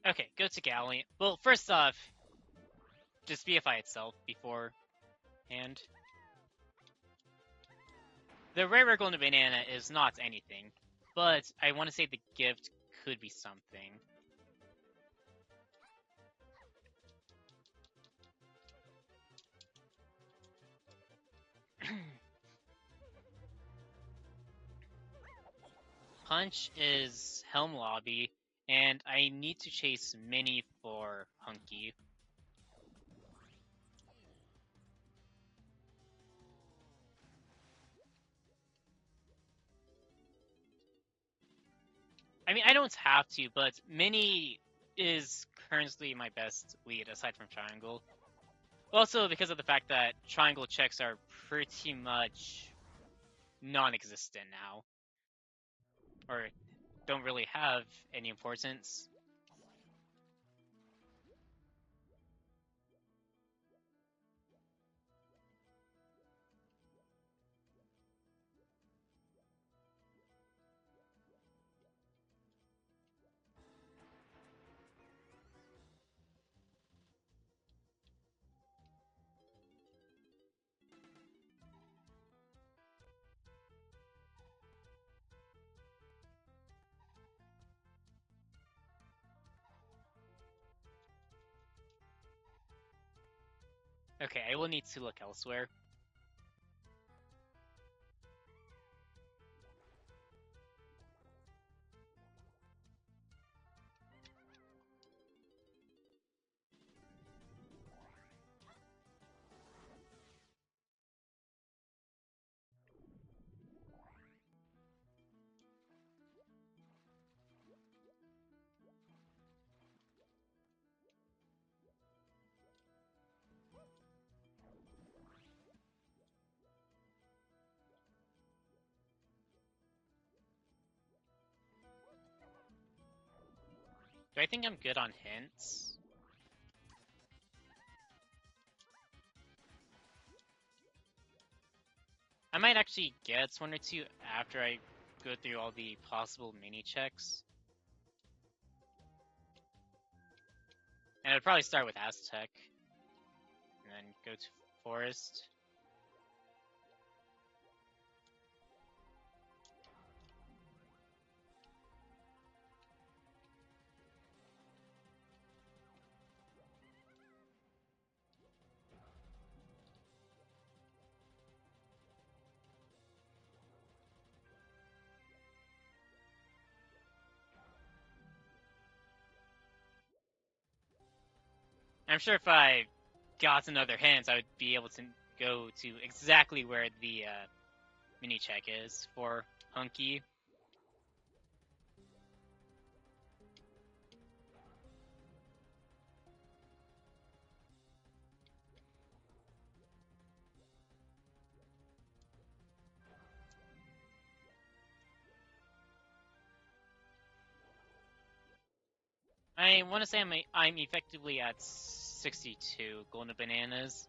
Okay, go to Galleon. Well, first off, just BFI itself beforehand. The rare golden banana is not anything, but I want to say the gift could be something. Punch is Helm Lobby, and I need to chase Mini for Hunky. I mean, I don't have to, but Mini is currently my best lead aside from Triangle. Also, because of the fact that triangle checks are pretty much non-existent now, or don't really have any importance. Okay, I will need to look elsewhere. Do I think I'm good on hints? I might actually get one or two after I go through all the possible mini checks. And I'd probably start with Aztec, and then go to Forest. I'm sure if I got another hint, I would be able to go to exactly where the mini check is for Hunky. I want to say I'm effectively at 62 golden bananas.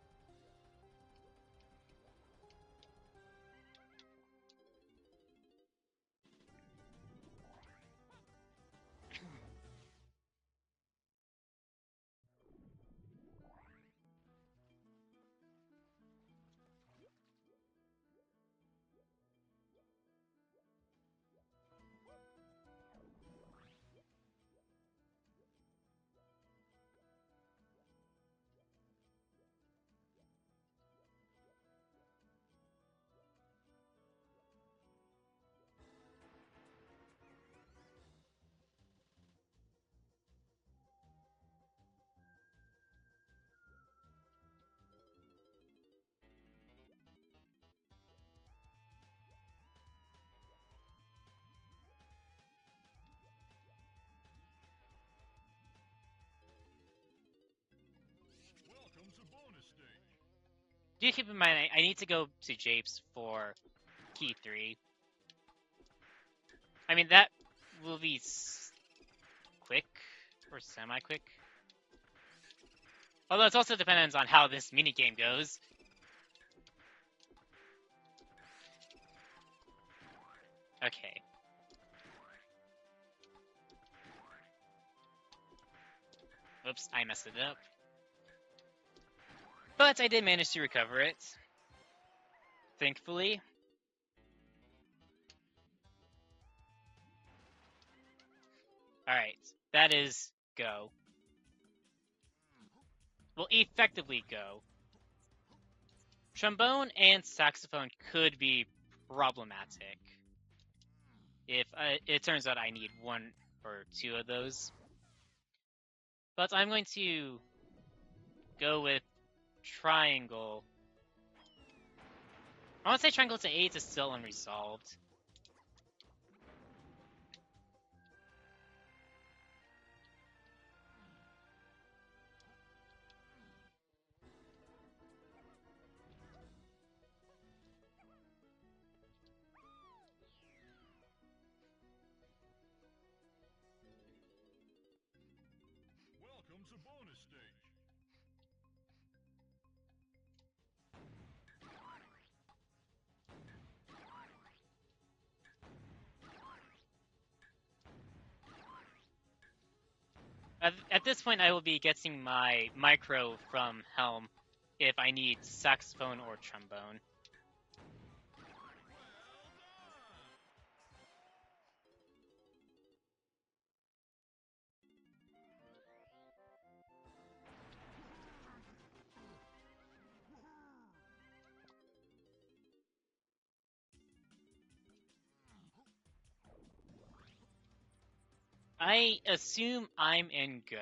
Do keep in mind, I need to go to Japes for key 3. I mean, that will be quick, or semi-quick. Although it also depends on how this minigame goes. Okay. Oops, I messed it up. But I did manage to recover it. Thankfully. Alright, that is go. Well, effectively go. Trombone and saxophone could be problematic if it turns out I need one or two of those. But I'm going to go with triangle. I want to say triangle to 8 is still unresolved. At this point, I will be getting my micro from Helm if I need saxophone or trombone. I assume I'm in Go.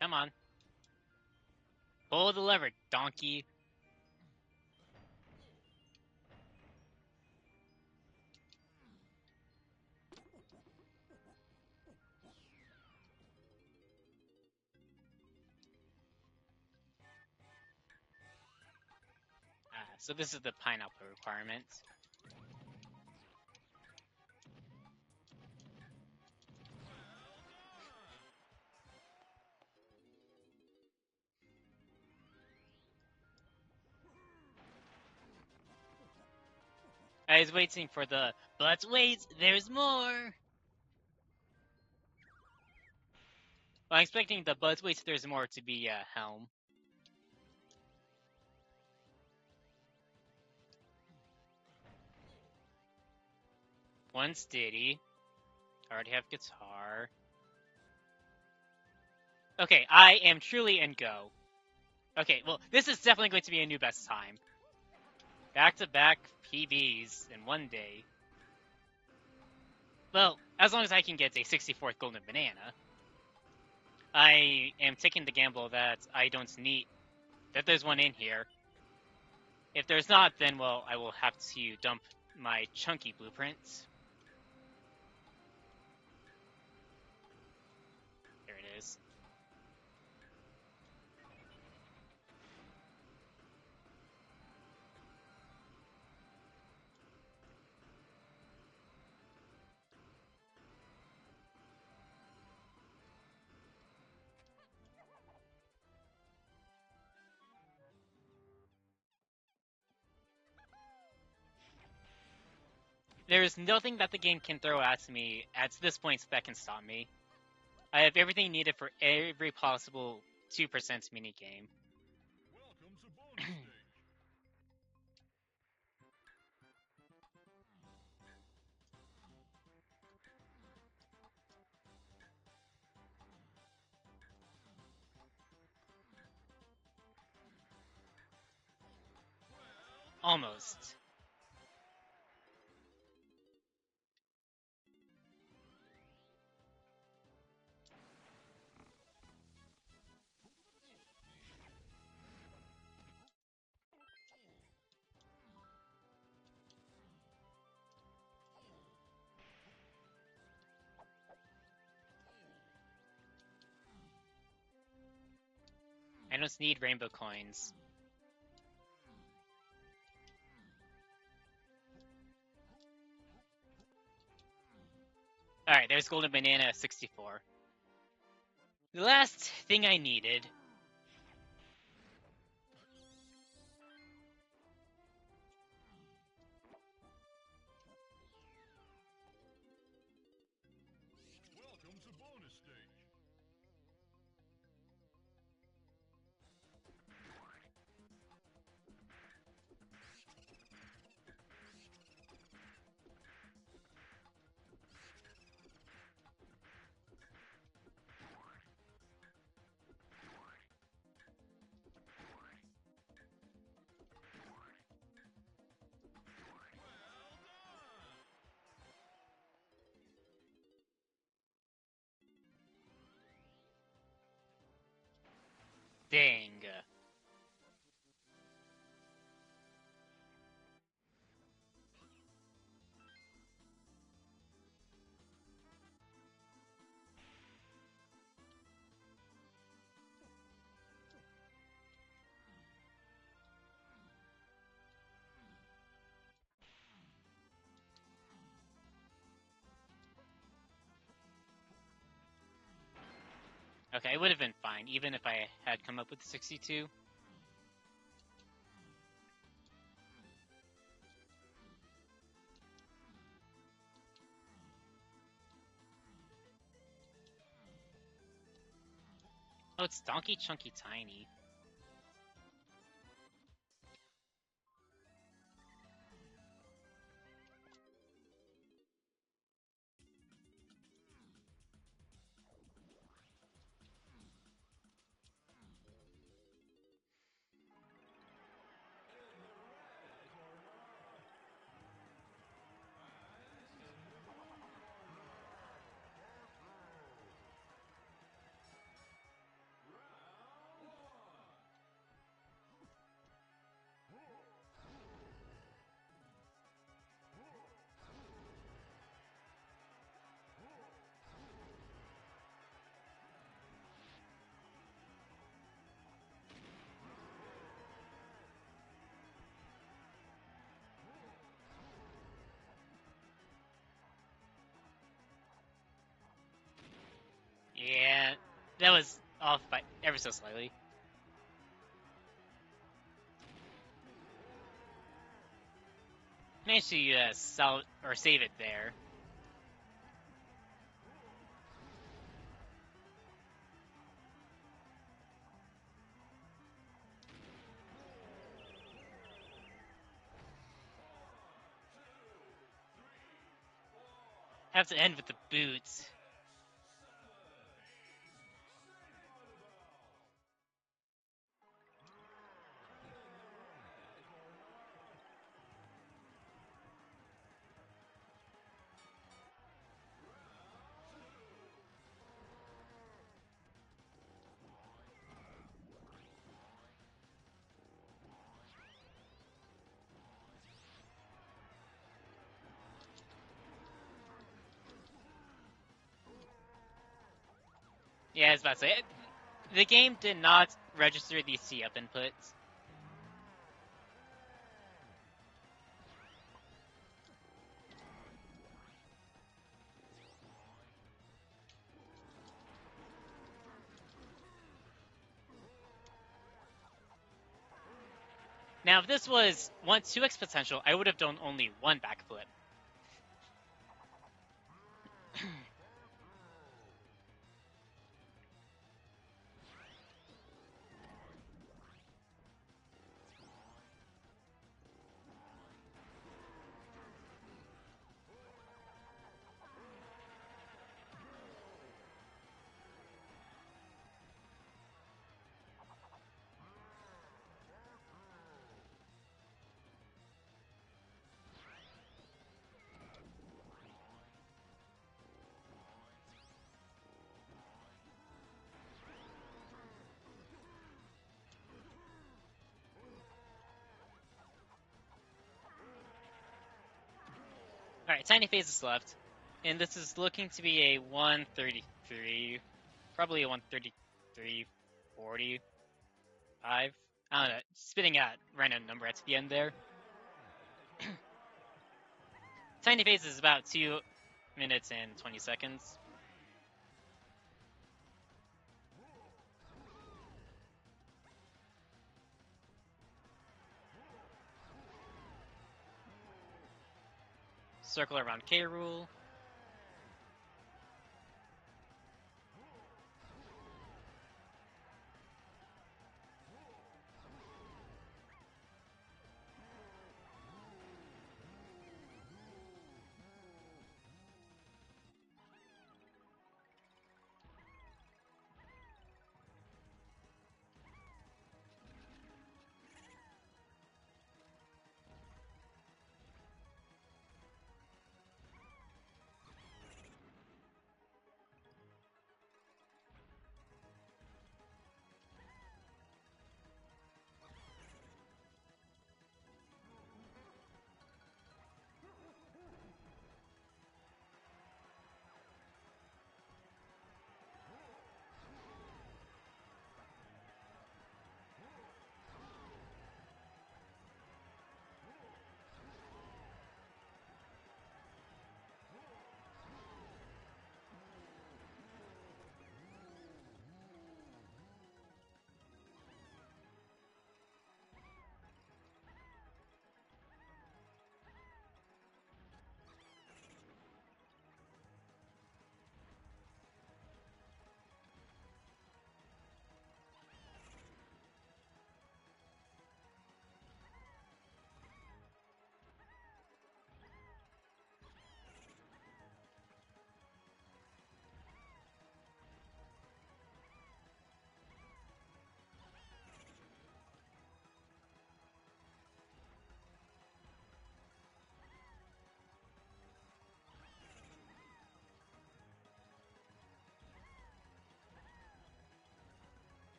Come on. Pull the lever, donkey. So this is the pineapple requirement. I was waiting for the, but wait, there's more! Well, I'm expecting the, but wait, there's more to be Helm. One steady. I already have guitar. Okay, I am truly in Go. Okay, well, this is definitely going to be a new best time. Back-to-back PBs in one day. Well, as long as I can get a 64th golden banana. I am taking the gamble that I don't need... that there's one in here. If there's not, then, well, I will have to dump my chunky blueprints. There it is. There is nothing that the game can throw at me at this point that can stop me. I have everything needed for every possible 2% minigame. Almost. I don't need rainbow coins. Alright, there's Golden Banana 64. The last thing I needed. Welcome to bonus stage. Dang. Okay, it would have been fine, even if I had come up with 62. Oh, it's Donkey Chunky Tiny. Yeah, that was off by ever so slightly. Managed to sell or save it there. Have to end with the boots. Yeah, I was about to say, the game did not register these C-up inputs. Now, if this was 2x potential, I would have done only one backflip. Alright, Tiny Phase is left. And this is looking to be a 133. Probably a 133, 45. I don't know, spitting out random number at the end there. Tiny Phase is about to minutes and 20 seconds. Circle around K rule.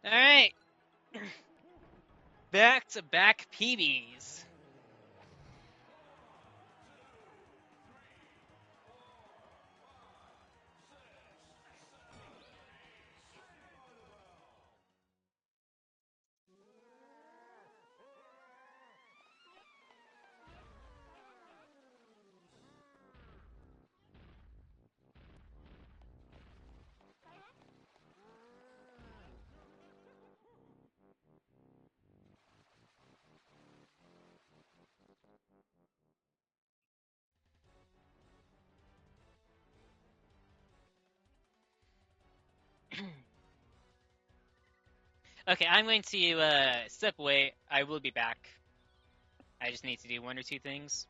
Alright. Back-to-back PBs. Okay, I'm going to step away. I will be back. I just need to do one or two things.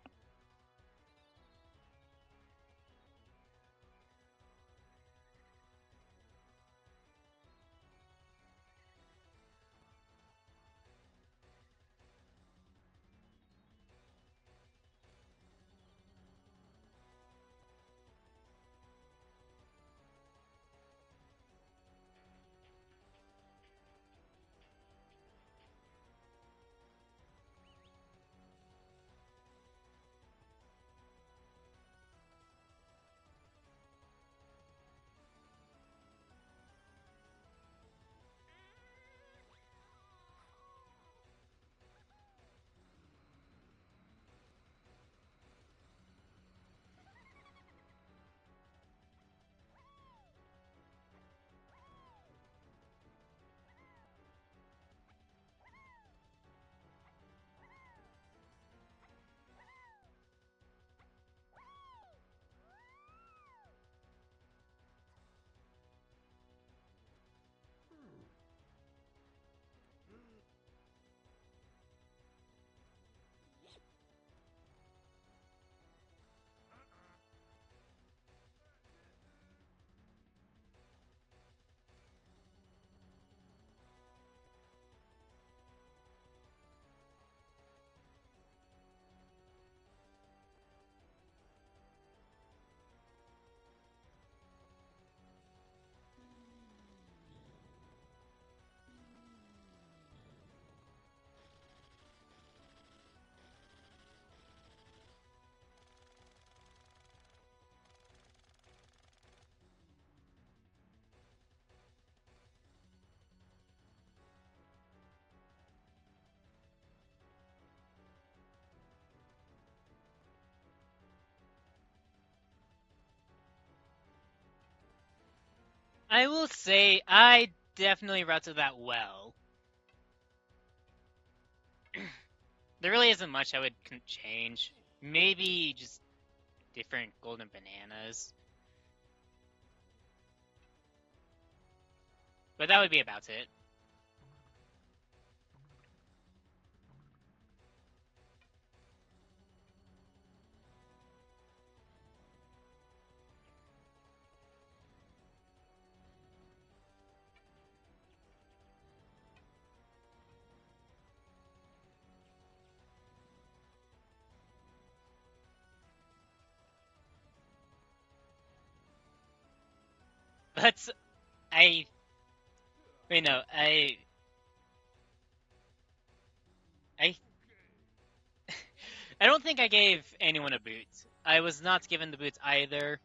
I will say I definitely routed that well. There really isn't much I would change. Maybe just different golden bananas. But that would be about it. But I, wait, no, I, I don't think I gave anyone a boot. I was not given the boots either.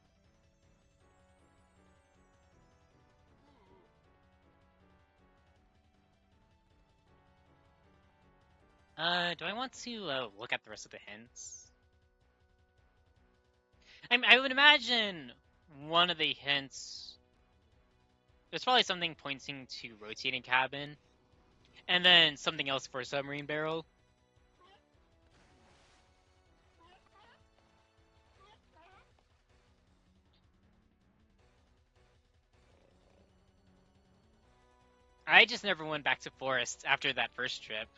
Do I want to look at the rest of the hints? I would imagine one of the hints. There's probably something pointing to rotating cabin, and then something else for a submarine barrel. I just never went back to forest after that first trip.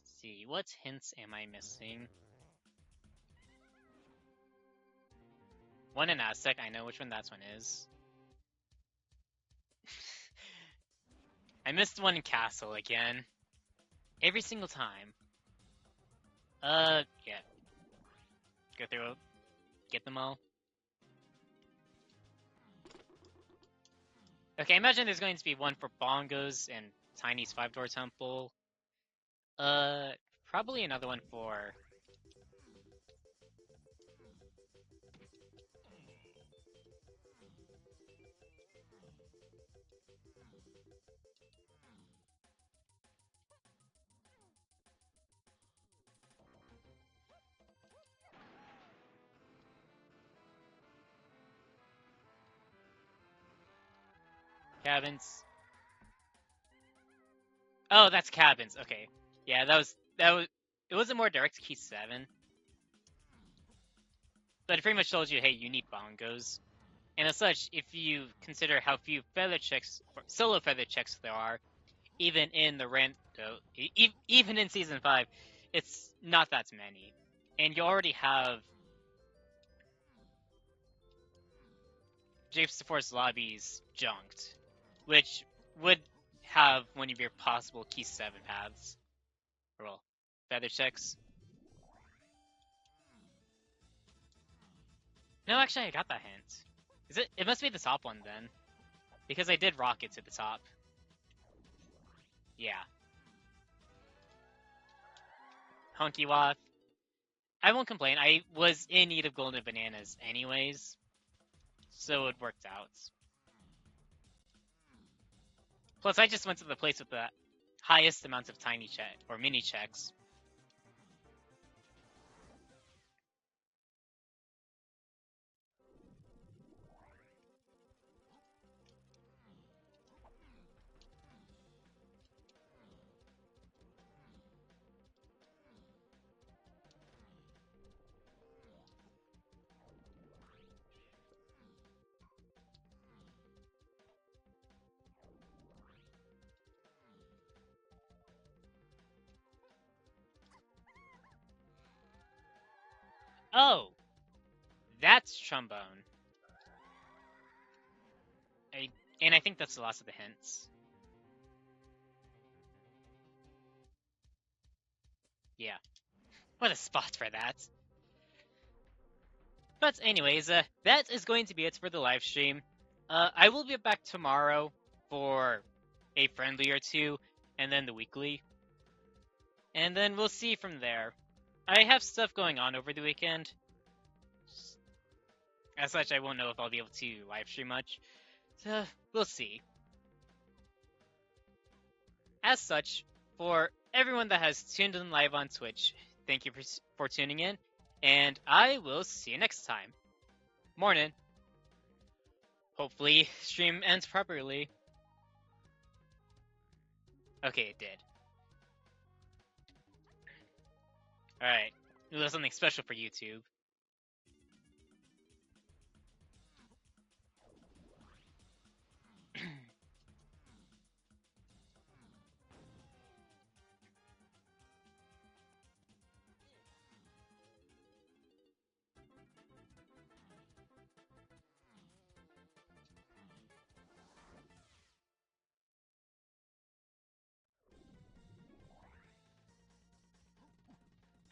Let's see, what hints am I missing? One in Aztec, I know which one that one is. I missed one in Castle again. Every single time. Yeah. Go through, get them all. Okay, imagine there's going to be one for Bongos and Tiny's 5-door temple. Probably another one for... Cabins. Oh, that's cabins. Okay. Yeah, that was it was a more direct key 7. But it pretty much told you, hey, you need bongos. And as such, if you consider how few feather checks, or solo feather checks there are, even in the even in season 5, it's not that many. And you already have Japes the Force lobbies junked, which would have one of your possible key 7 paths. Or, well, feather checks. No, actually, I got that hint. Is it? It must be the top one then, because I did rocket to the top. Yeah. Hunky Wath. I won't complain. I was in need of golden bananas anyways, so it worked out. Plus, I just went to the place with the highest amount of tiny check or mini checks. Oh, that's trombone. And I think that's the last of the hints. Yeah. What a spot for that. But anyways, that is going to be it for the live stream. I will be back tomorrow for a friendly or two, and then the weekly. And then we'll see from there. I have stuff going on over the weekend. As such, I won't know if I'll be able to live stream much. So, we'll see. As such, for everyone that has tuned in live on Twitch, thank you for tuning in, and I will see you next time. Morning. Hopefully, stream ends properly. Okay, it did. Alright, we'll do something special for YouTube.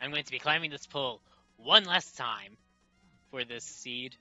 I'm going to be climbing this pole one last time for this seed.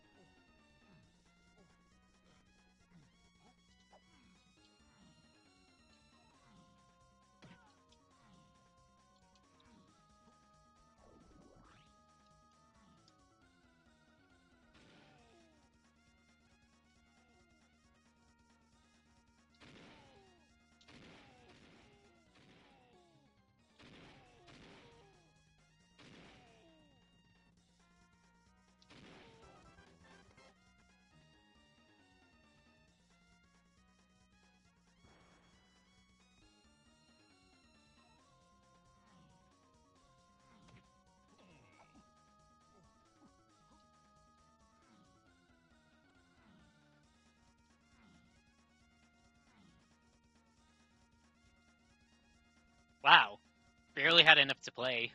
Wow, barely had enough to play.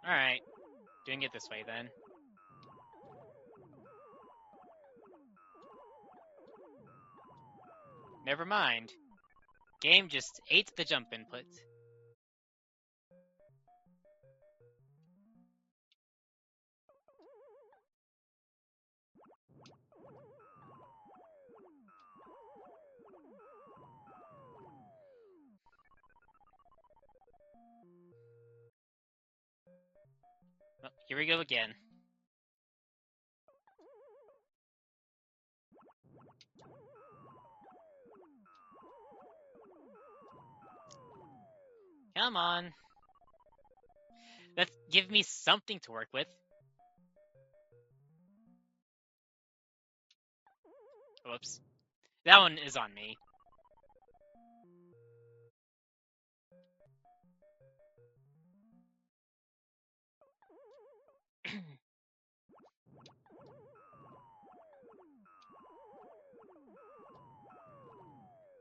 Alright, doing it this way then. Never mind. Game just ate the jump input. Oh, here we go again. Come on. Let's give me something to work with. Whoops. That one is on me.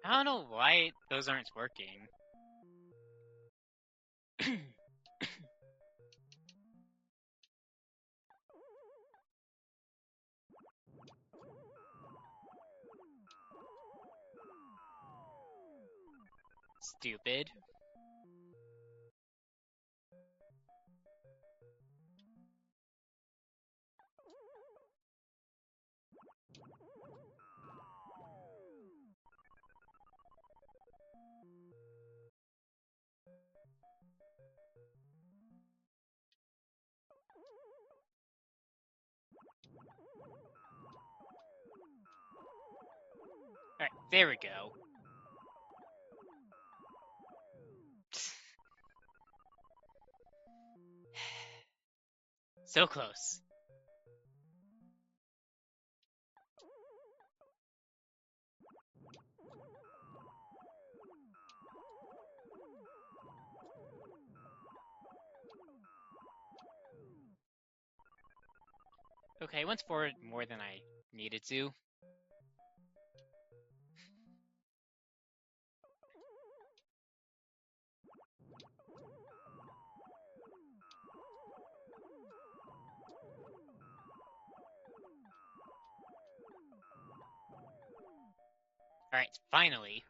I don't know why those aren't working. Stupid. Alright, there we go. So close. Okay, I went forward more than I needed to. Alright, finally.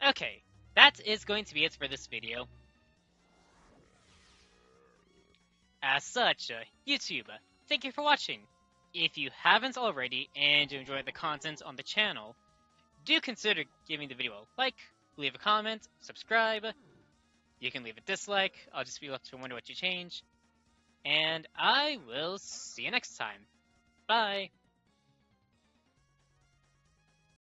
Okay, that is going to be it for this video. As such, YouTube, thank you for watching. If you haven't already and you enjoyed the content on the channel, do consider giving the video a like, leave a comment, subscribe. You can leave a dislike, I'll just be left to wonder what you change. And I will see you next time. Bye!